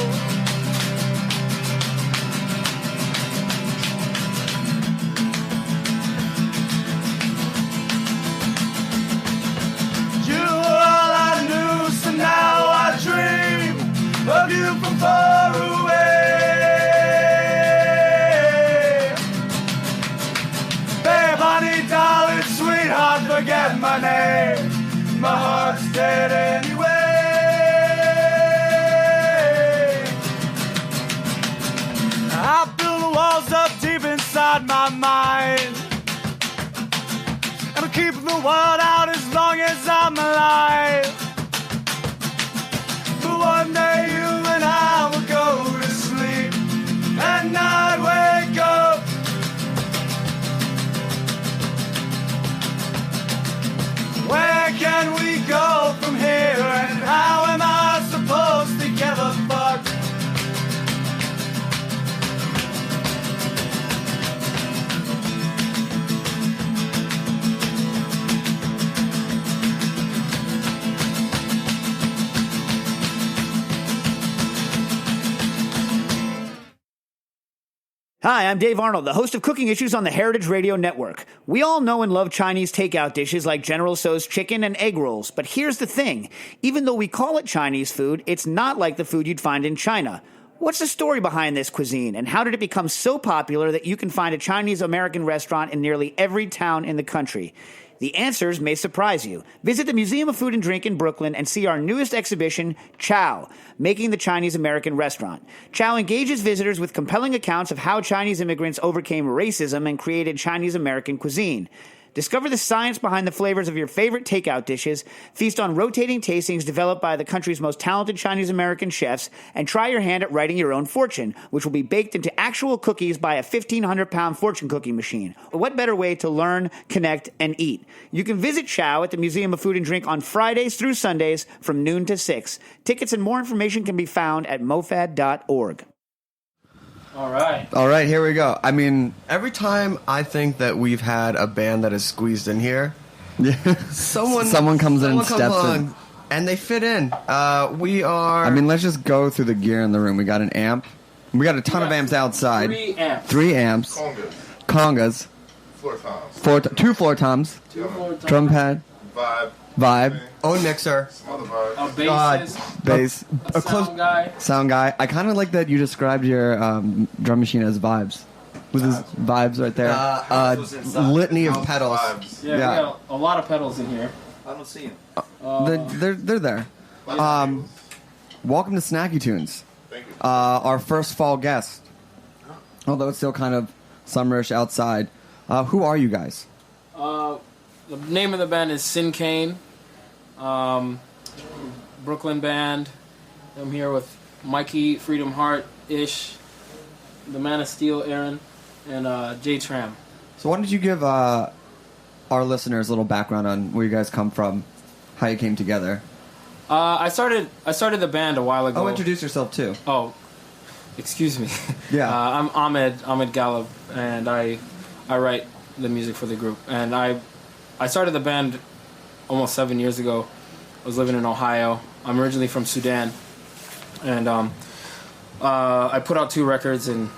You were all I knew, so now I dream. my heart's dead anyway. I build walls up deep inside my mind, and I'll keep the world out as long as I'm alive. But one day you and I will go to sleep, and I'd wake up. Where can we go from here, and how am I supposed to give a fuck? Hi, I'm Dave Arnold, the host of Cooking Issues on the Heritage Radio Network. We all know and love Chinese takeout dishes like General Tso's chicken and egg rolls, but here's the thing. Even though we call it Chinese food, it's not like the food you'd find in China. What's the story behind this cuisine, and how did it become so popular that you can find a Chinese-American restaurant in nearly every town in the country? The answers may surprise you. Visit the Museum of Food and Drink in Brooklyn and see our newest exhibition, Chow, Making the Chinese-American Restaurant. Chow engages visitors with compelling accounts of how Chinese immigrants overcame racism and created Chinese-American cuisine. Discover the science behind the flavors of your favorite takeout dishes, feast on rotating tastings developed by the country's most talented Chinese-American chefs, and try your hand at writing your own fortune, which will be baked into actual cookies by a 1,500-pound fortune cookie machine. What better way to learn, connect, and eat? You can visit Chow at the Museum of Food and Drink on Fridays through Sundays from noon to 6. Tickets and more information can be found at mofad.org. All right. All right, here we go. I mean, every time I think that we've had a band that is squeezed in here, someone comes in and steps in. And they fit in. We are... I mean, let's just go through the gear in the room. We got an amp. We got a ton of amps outside. 3 amps. Congas. 4 toms. 2 floor toms. Drum pad. Vibe. Own mixer. A bass. A close sound guy. I kind of like that you described your drum machine as vibes. With his vibes right there. Litany of pedals. Yeah, we got a lot of pedals in here. I don't see them. They're there. Welcome to Snacky Tunes. Thank you. Our first fall guest. Although it's still kind of summerish outside. Who are you guys? The name of the band is Sinkane. Brooklyn band. I'm here with Mikey, Freedom Heart, Ish, the Man of Steel, Aaron, and Jay Tram. So why don't you give our listeners a little background on where you guys come from, how you came together? I started the band a while ago. Oh, introduce yourself too. Oh, excuse me. Yeah. I'm Ahmed Gallab, and I write the music for the group. And I started the band almost 7 years ago. I was living in Ohio. I'm originally from Sudan, and I put out 2 records and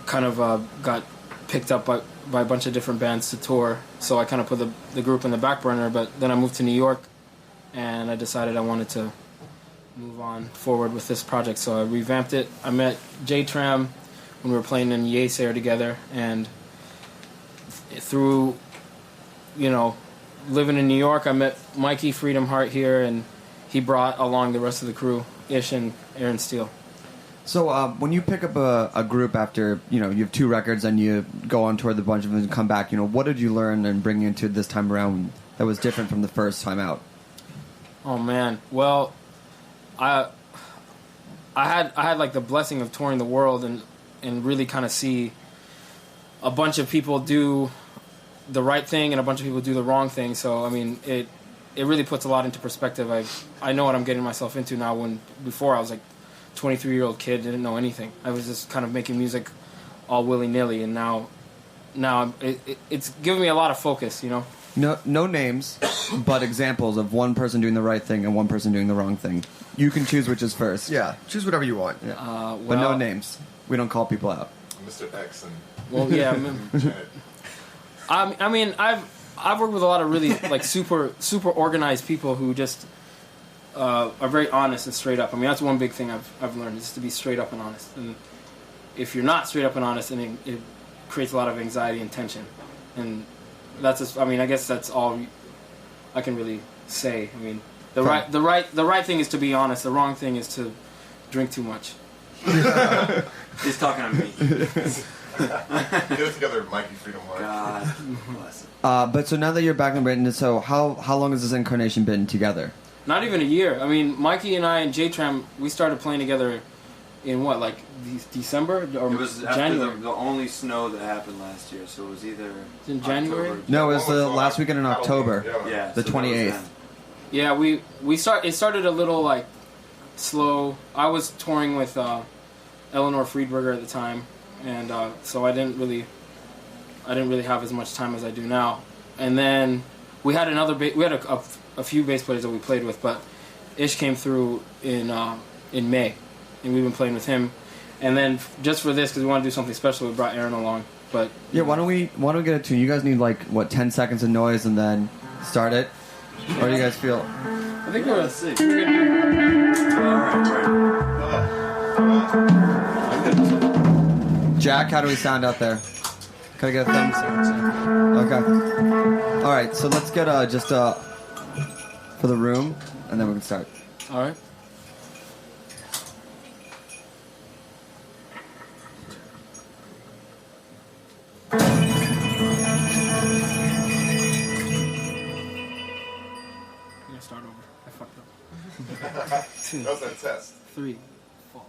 kind of got picked up by a bunch of different bands to tour. So I kind of put the group in the back burner. But then I moved to New York, and I decided I wanted to move on forward with this project. So I revamped it. I met Jay Tram when we were playing in Yeasayer together, and through, living in New York, I met Mikey Freedom Heart here, and he brought along the rest of the crew, Ish and Aaron Steele. So when you pick up a group after, you have 2 records and you go on tour with a bunch of them and come back, what did you learn and bring into this time around that was different from the first time out? Oh man, well, I had like the blessing of touring the world and really kind of see a bunch of people do the right thing and a bunch of people do the wrong thing. So I mean, it really puts a lot into perspective. I know what I'm getting myself into now. When before I was like 23-year-old kid, didn't know anything. I was just kind of making music all willy-nilly, and now it's giving me a lot of focus. No names, but examples of one person doing the right thing and one person doing the wrong thing. You can choose which is first. Yeah, choose whatever you want. Yeah. But no names. We don't call people out. Mr. X and... Well, yeah. I mean, I've worked with a lot of really like super organized people who just are very honest and straight up. I mean, that's one big thing I've learned, is to be straight up and honest. And if you're not straight up and honest, then it creates a lot of anxiety and tension. And that's just, I mean, I guess that's all I can really say. I mean, the right thing is to be honest. The wrong thing is to drink too much. He's talking on me. Get it together, Mikey Freedom March. God bless it. But so now that you're back in Britain, so how long has this incarnation been together? Not even a year. I mean, Mikey and I and J-Tram, we started playing together in what, like December or It was January? after the only snow that happened last year, so it was either in January. October. No, it was the last weekend in October. Yeah, the so 28th. Yeah, it started a little like slow. I was touring with Eleanor Friedberger at the time, and so I didn't really have as much time as I do now. And then we had a few bass players that we played with, but Ish came through in May, and we've been playing with him. And then just for this, because we want to do something special, we brought Aaron along. But yeah, why don't we get a tune? You guys need like what 10 seconds of noise and then start it, or do you guys feel? I think let's see. Jack, how do we sound out there? Can I get a thumbs? Okay. All right, so let's get just for the room, and then we can start. All right. Start over. I fucked up. 2. That was that test. 3. 4.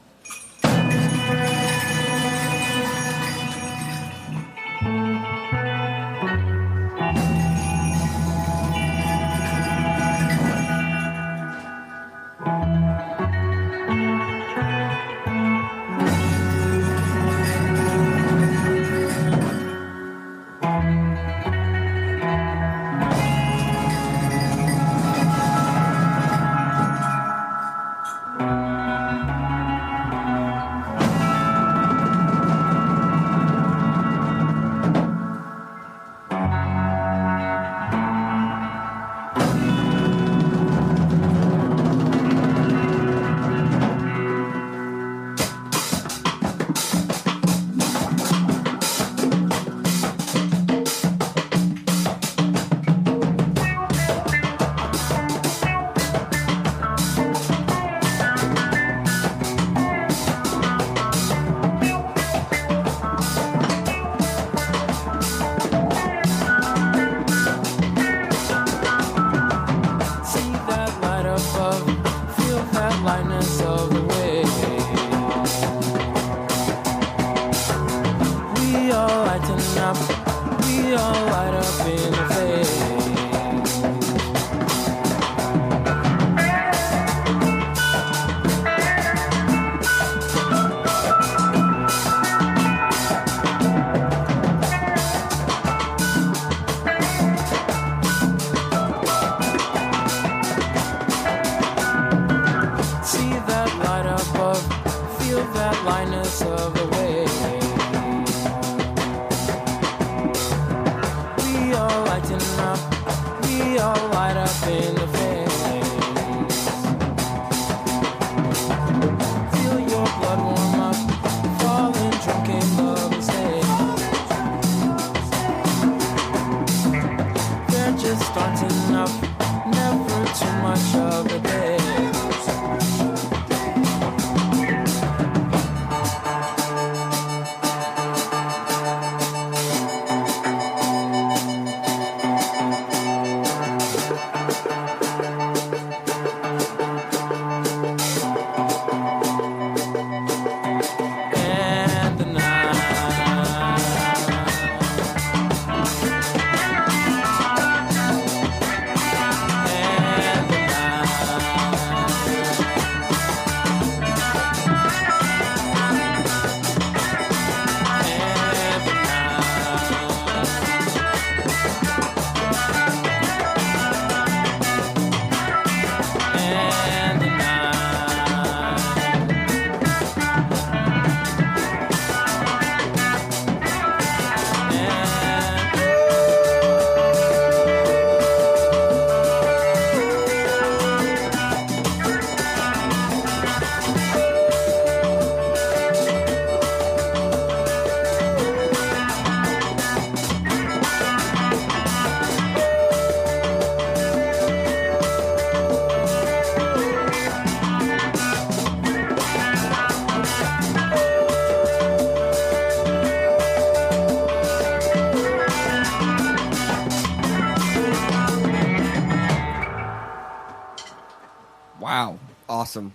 Wow. Awesome.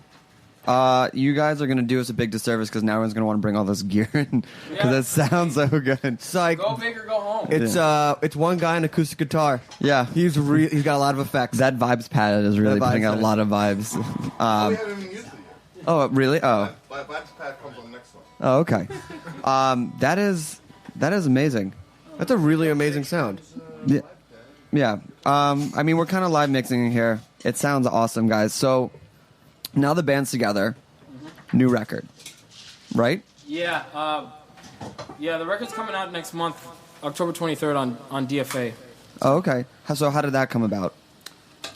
You guys are going to do us a big disservice because now everyone's going to want to bring all this gear in because it sounds so good. Psych. Go big or go home. It's one guy on acoustic guitar. Yeah. He's got a lot of effects. That vibes pad is really putting out a lot of vibes. We haven't even used it yet. Oh, really? Oh. Vibes pad comes on the next one. Oh, okay. That is amazing. That's a really amazing sound. Yeah. Yeah. I mean, we're kind of live mixing here. It sounds awesome, guys. So now the band's together. New record, right? Yeah. The record's coming out next month, October 23rd on DFA. Oh, okay. So how did that come about?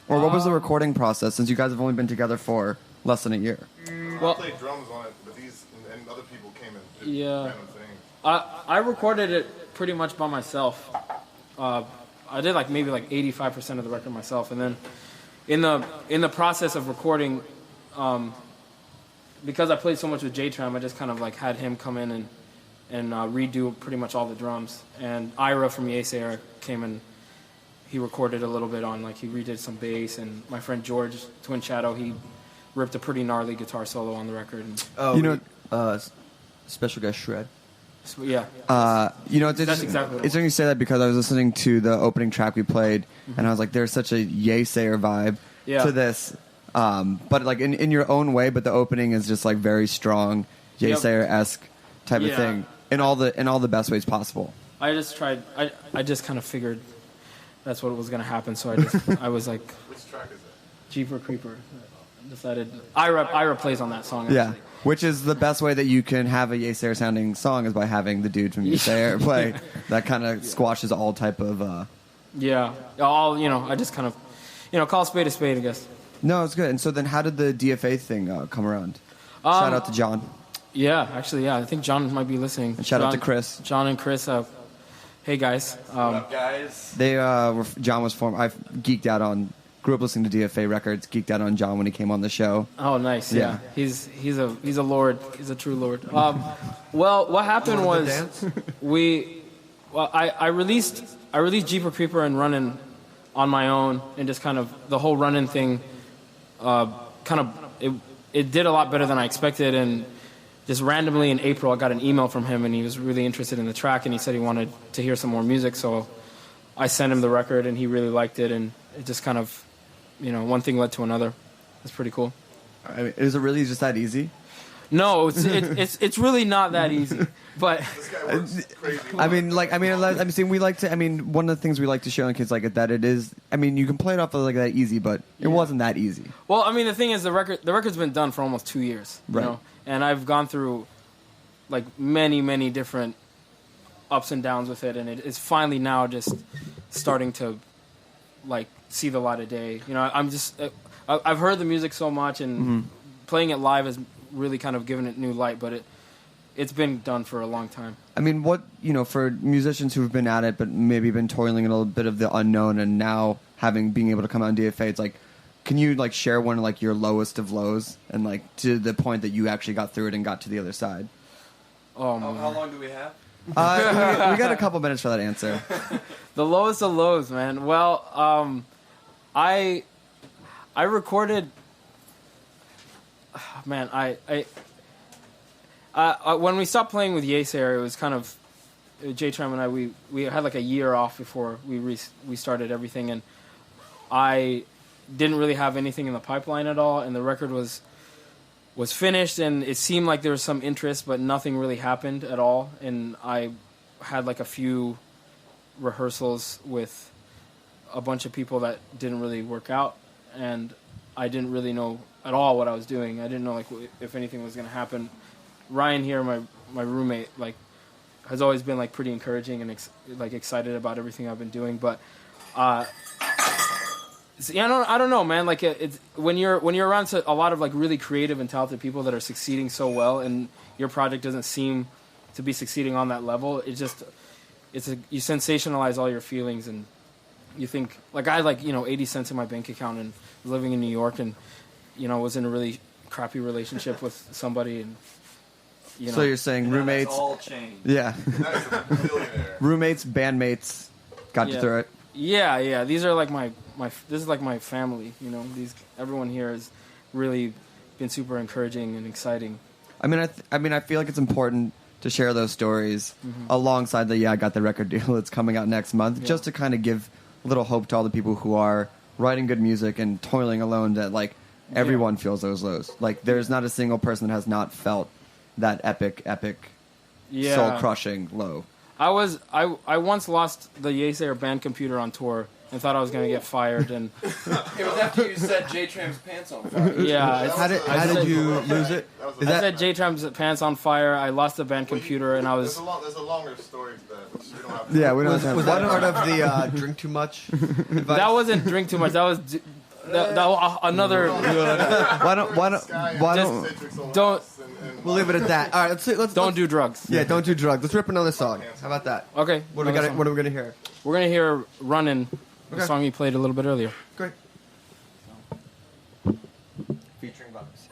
Or what was the recording process since you guys have only been together for less than a year? I played drums on it, but these and other people came and did random things. I recorded it pretty much by myself. I did maybe 85% of the record myself, and then in the process of recording, because I played so much with J-Tram, I just kind of had him come in and redo pretty much all the drums. And Ira from Yesayer came and he recorded a little bit on he redid some bass, and my friend George Twin Shadow, he ripped a pretty gnarly guitar solo on the record. And, special guest Shred. So, yeah. It's That's exactly what it's when you say that because I was listening to the opening track we played, and I was like, there's such a Yesayer vibe to this. But in your own way, but the opening is just very strong Yesayer-esque type of thing in all the best ways possible. I just tried. I just kind of figured that's what was going to happen. So I was like, which track is it? Jeeper Creeper. I decided Ira plays on that song. Actually. Yeah, which is the best way that you can have a Yesayer sounding song is by having the dude from Yesayer play. That kind of squashes all type of. I just kind of, call a spade, I guess. No, it's good. And so then how did the DFA thing come around? Shout out to John. Yeah, actually, I think John might be listening. And shout out to Chris. John and Chris. Hey, guys. What up, guys? John was formed. I grew up listening to DFA records, geeked out on John when he came on the show. Oh, nice. Yeah. He's a lord. He's a true lord. Well, what happened was I released Jeeper Creeper and Runnin' on my own, and just kind of the whole Runnin' thing it did a lot better than I expected. And just randomly in April I got an email from him, and he was really interested in the track, and he said he wanted to hear some more music. So I sent him the record, and he really liked it, and it just kind of one thing led to another. It's pretty cool. I mean, is it really just that easy? No, it's really not that easy. But This guy works crazy. we like to. I mean, one of the things we like to show on kids that it is. I mean, you can play it off of that easy, but it wasn't that easy. Well, I mean, the thing is, the record's been done for almost 2 years, right? And I've gone through many different ups and downs with it, and it's finally now just starting to see the light of day. I've heard the music so much, and playing it live has really kind of given it new light, but it's been done for a long time. I mean, for musicians who've been at it but maybe been toiling in a little bit of the unknown, and now being able to come out on DFA, it's can you share one of your lowest of lows, and to the point that you actually got through it and got to the other side? Oh, how long do we have? We got a couple minutes for that answer. The lowest of lows, man. Well, I recorded. Man, when we stopped playing with Yesayer, it was kind of J-Tram and I. We had a year off before we started everything, and I didn't really have anything in the pipeline at all, and the record was finished, and it seemed like there was some interest, but nothing really happened at all. And I had a few rehearsals with a bunch of people that didn't really work out, and I didn't really know at all what I was doing. I didn't know if anything was going to happen. Ryan here, my roommate, has always been pretty encouraging and excited about everything I've been doing. But I don't know, man. It's when you're around a lot of really creative and talented people that are succeeding so well, and your project doesn't seem to be succeeding on that level. You sensationalize all your feelings, and you think I had 80 cents in my bank account and was living in New York, and was in a really crappy relationship with somebody, and So you're saying roommates? That's all changed. Yeah. Roommates, bandmates, got you through it. Yeah. These are my this is my family. Everyone here is really been super encouraging and exciting. I mean, I feel like it's important to share those stories alongside the I got the record deal that's coming out next month, just to kind of give a little hope to all the people who are writing good music and toiling alone, that like everyone feels those lows. Like there's not a single person that has not felt that epic soul crushing low. I once lost the Yesayer band computer on tour and thought I was going to get fired. And it was after you set J-Tram's pants on fire. Yeah. How did you lose it? I set J-Tram's pants on fire. I lost the band computer, and I was... There's a longer story to that, which we don't have to... Yeah, we don't have to... Was that part of the drink too much advice? That wasn't drink too much. That was... another... Why don't... We'll leave it at that. All right, let's don't do drugs. Yeah, don't do drugs. Let's rip another song. How about that? Okay. What are we gonna hear? We're gonna hear "Runnin'," the song you played a little bit earlier. Great. Featuring Bugs.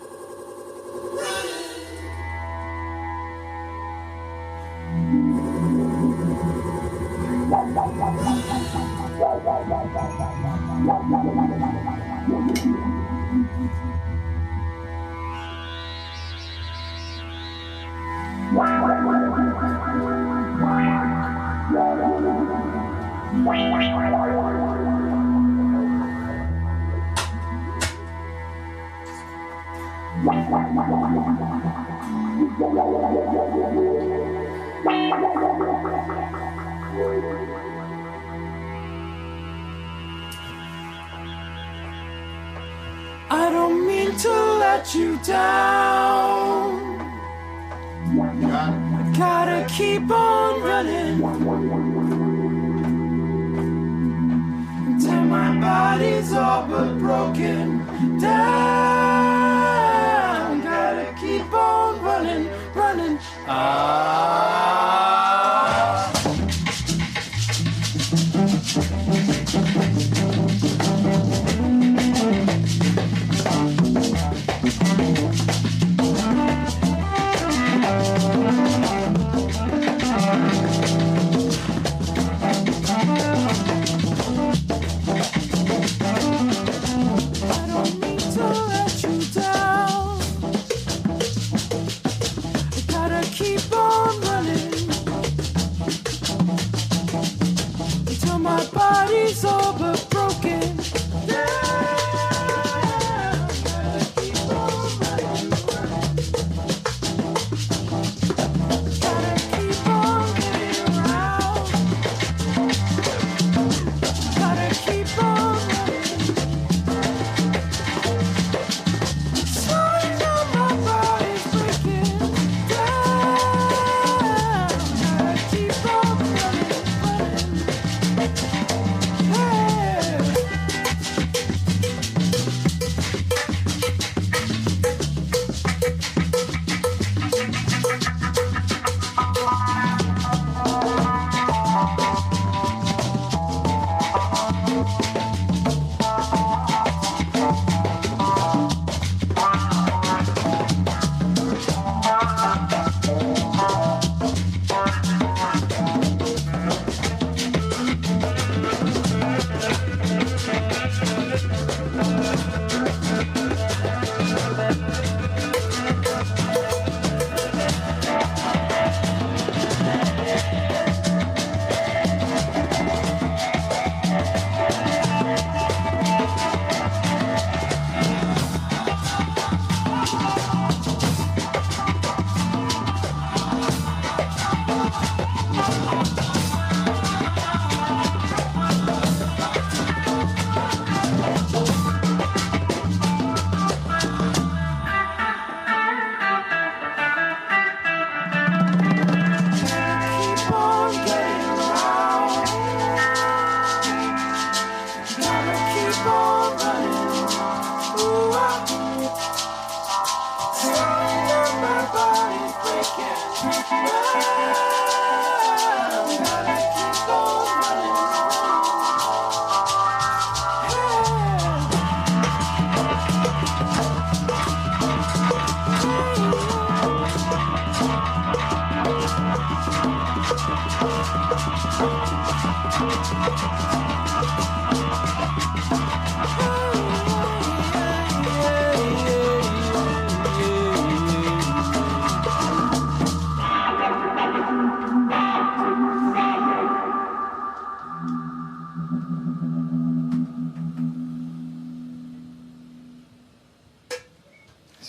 I don't mean to let you down. I gotta keep on running until my body's all but broken down. Gotta keep on running.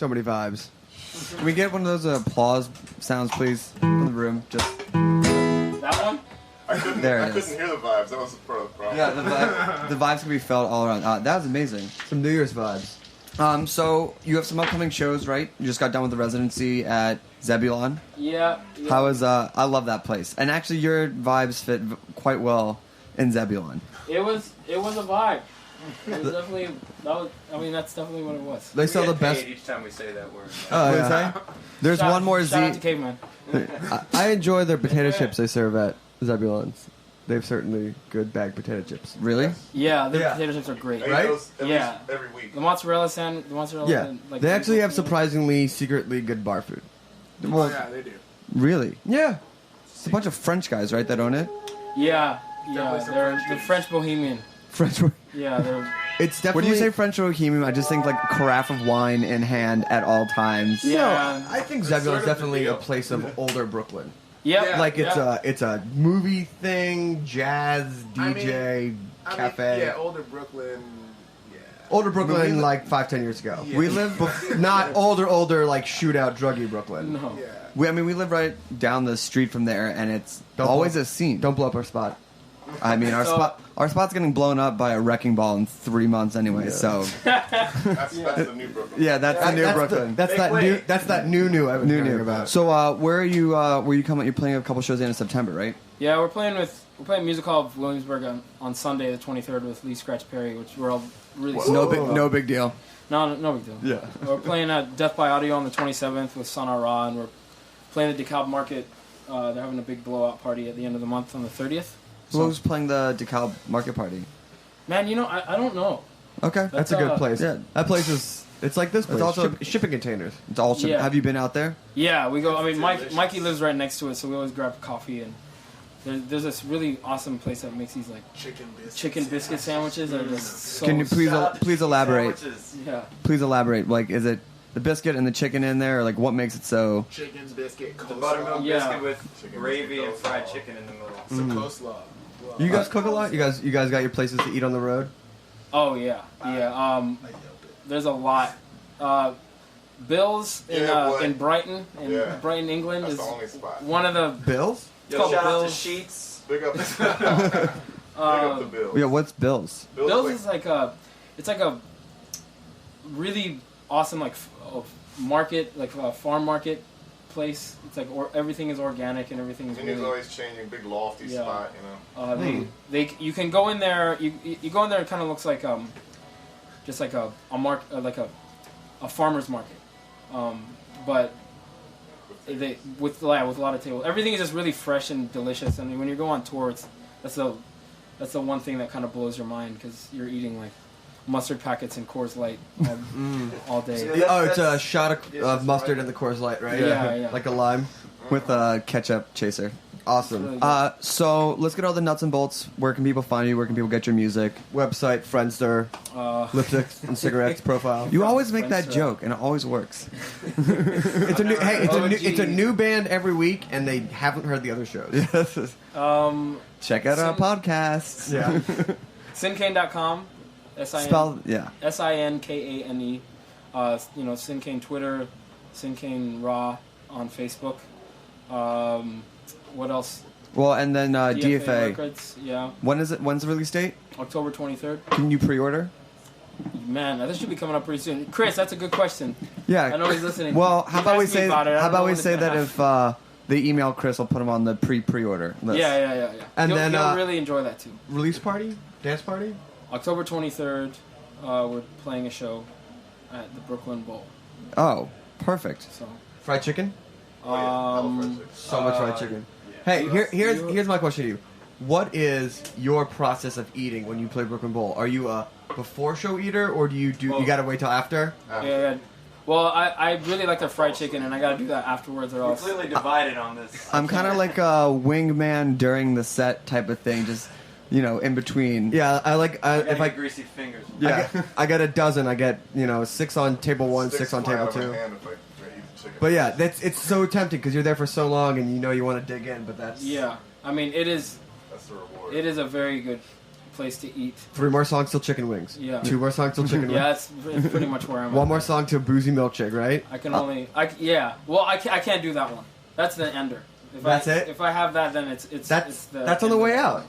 So many vibes. Can we get one of those applause sounds, please, from the room? Just that one. I couldn't hear the vibes. That was part of the problem. Yeah, the vibes can be felt all around. That was amazing. Some New Year's vibes. So you have some upcoming shows, right? You just got done with the residency at Zebulon. Yeah. How was? I love that place, and actually, your vibes fit quite well in Zebulon. It was a vibe. It was definitely that's definitely what it was. They sell the best. Each time we say that word. Oh, yeah. There's one more Shout out to Caveman. I enjoy their potato chips they serve at Zebulon's. They have certainly good bagged potato chips. Really? Yeah, their potato chips are great. Right? Yeah. Every week. The mozzarella sand. Yeah. Like, They actually have surprisingly, secretly good bar food. Well, yeah, they do. Really? Yeah. It's a bunch of French guys, right, that own it? Yeah. They're the French Bohemian. French. Yeah, they're. It's definitely. When you say French Bohemian, I just think like carafe of wine in hand at all times. Yeah. No, I think Zebulon's definitely a place of older Brooklyn. Yeah. Like it's a movie thing, jazz, DJ, cafe. Yeah, older Brooklyn. Older Brooklyn, like 5-10 years ago. Yeah. We live not older, like shootout druggy Brooklyn. No. Yeah. We live right down the street from there, and it's always a scene. Don't blow up our spot. I mean, our spot's getting blown up by a wrecking ball in 3 months anyway. So That's the new Brooklyn. yeah, that's the new Brooklyn. That's that new I was hearing about. So where are you? Where you coming? You're playing a couple shows at the end of September, right? Yeah, we're playing Music Hall of Williamsburg on Sunday the 23rd with Lee Scratch Perry, which we're all really No big deal. No big deal. Yeah. We're playing at Death by Audio on the 27th with Sun Ra, and we're playing at DeKalb Market. They're having a big blowout party at the end of the month on the 30th. Who's playing the DeKalb Market Party? Man, I don't know. Okay, that's a good place. Yeah, that place is. It's like this place. It's also shipping containers. It's all shipping. Yeah. Have you been out there? Yeah, we go. I mean, Mikey lives right next to it, so we always grab coffee. And there's this really awesome place that makes these like chicken biscuit sandwiches. That are just so. Can you please elaborate? Sandwiches. Yeah. Please elaborate. Like, is it the biscuit and the chicken in there, or like what makes it so? Chicken, biscuit, The coleslaw. buttermilk Yeah. biscuit with gravy and fried chicken in the middle. Some coleslaw. You guys cook a lot. You guys got your places to eat on the road. Oh yeah. There's a lot. Bill's in Brighton, Brighton, England, That's is the only spot. one of the Bills. It's called Shout out to Bill's. Sheets. Big up the Bills. Yeah, what's Bill's? Bill's is like a really awesome market, like a farm market place. It's like everything is organic and everything is Menu's really. always changing, big lofty spot, you know. You can go in there. You go in there. It kind of looks like just like a farmer's market, but with a lot of tables. Everything is just really fresh and delicious. And when you go on tour, that's the one thing that kind of blows your mind because you're eating like mustard packets and Coors Light all day. It's a shot of mustard in the Coors Light, right? Yeah. Like a lime With a ketchup chaser. Awesome. Really good. So let's get all the nuts and bolts. Where can people find you? Where can people get your music? Website, Friendster, lipsticks and cigarettes profile. You always make that Friendster. joke, and it always works. It's a new band every week, and they haven't heard the other shows. Check out our podcasts. Yeah. Sinkane.com. Spell Sinkane. Sinkane Twitter, Sinkane Raw on Facebook. What else? Well, and then DFA. Records, yeah. When's the release date? October 23rd. Can you pre-order? Man, this should be coming up pretty soon. Chris, that's a good question. Yeah. I know he's listening. Well, how about we say that if they email Chris, we'll put them on the pre-order list. Yeah. And you'll then really enjoy that too. Release party, dance party. October 23rd, we're playing a show at the Brooklyn Bowl. Oh, perfect. So Fried chicken. So much fried chicken. Yeah. Hey, here's my question to you. What is your process of eating when you play Brooklyn Bowl? Are you a before show eater, or do you gotta wait till after? Yeah. Well, I really like their fried chicken, and I gotta do that afterwards, or else. Completely divided on this. I'm kind of like a wingman during the set type of thing, just in between. Yeah, if I greasy fingers. Yeah, I get a dozen. I get 6 on table 1, 6 on table 2. But yeah, it's so tempting because you're there for so long and you want to dig in, but that's Yeah, I mean it is. That's the reward. It is a very good place to eat. 3 more songs till chicken wings. Yeah. 2 more songs till chicken wings. Yeah, it's pretty much where I'm at. 1 more song to boozy milkshake, right? I can only... Well, I can't do that one. That's the ender. That's it? If I have that, then it's That's on the way out.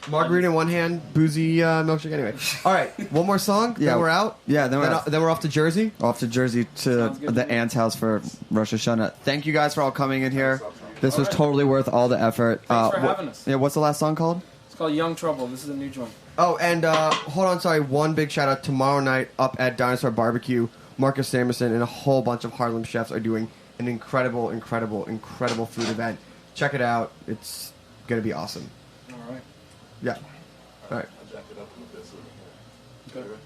Margarita in one hand, boozy milkshake. Anyway, all right, one more song. Yeah, then we're out. Yeah, then we're off to Jersey. Off to Jersey to the aunt's house for Rosh Hashanah. Thank you guys for all coming in here. This was totally worth all the effort. Thanks for having us. Yeah, what's the last song called? It's called Young Trouble. This is a new joint. Oh, and hold on, sorry. One big shout out tomorrow night up at Dinosaur Barbecue. Marcus Samerson and a whole bunch of Harlem chefs are doing an incredible food event. Check it out. It's gonna be awesome. All right. Yeah. All right. I jacked it up a little bit so we can hear. Good.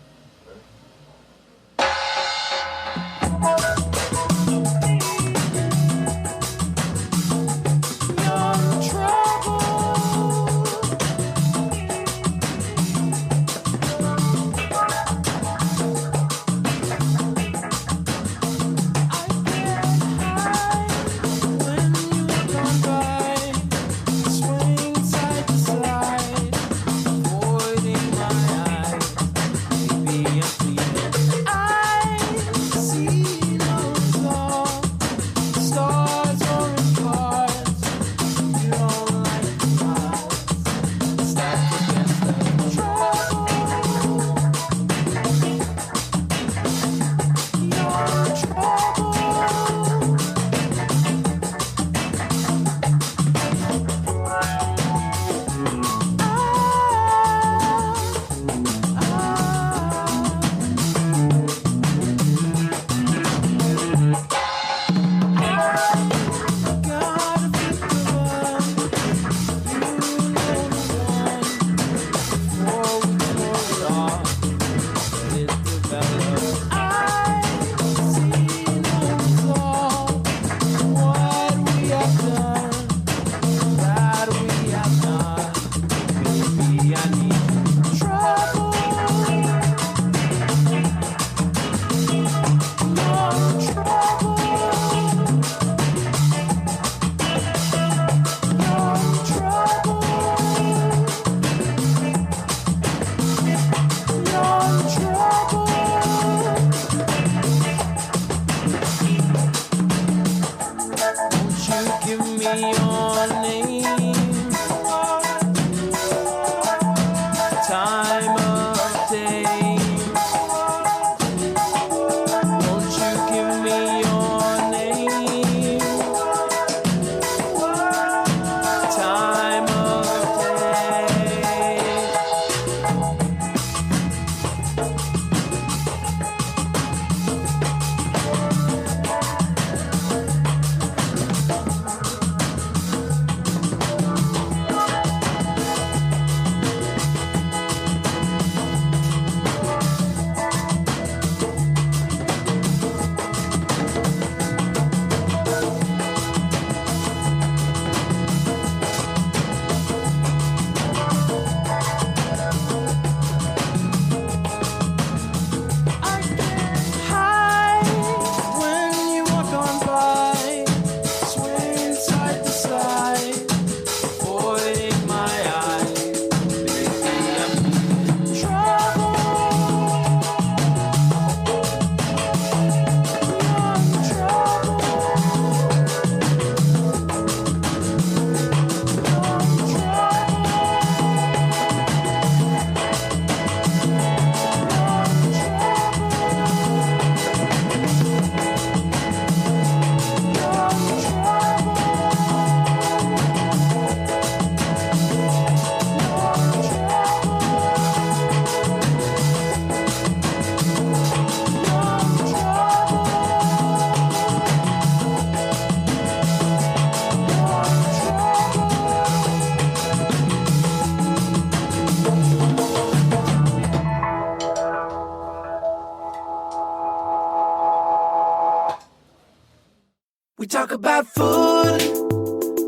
We talk about food,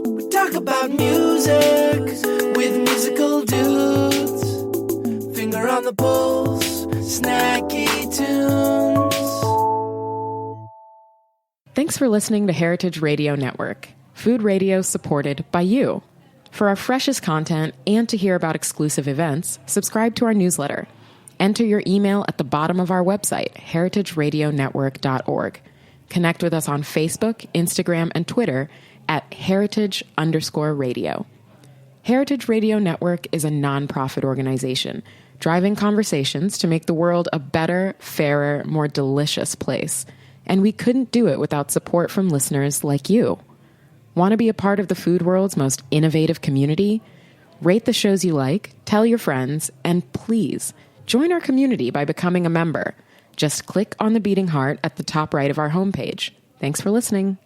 we talk about music, with musical dudes, finger on the pulse, snacky tunes. Thanks for listening to Heritage Radio Network, food radio supported by you. For our freshest content and to hear about exclusive events, subscribe to our newsletter. Enter your email at the bottom of our website, heritageradionetwork.org. Connect with us on Facebook, Instagram, and Twitter at heritage_radio. Heritage Radio Network is a nonprofit organization driving conversations to make the world a better, fairer, more delicious place. And we couldn't do it without support from listeners like you. Want to be a part of the food world's most innovative community? Rate the shows you like, tell your friends, and please join our community by becoming a member. Just click on the beating heart at the top right of our homepage. Thanks for listening.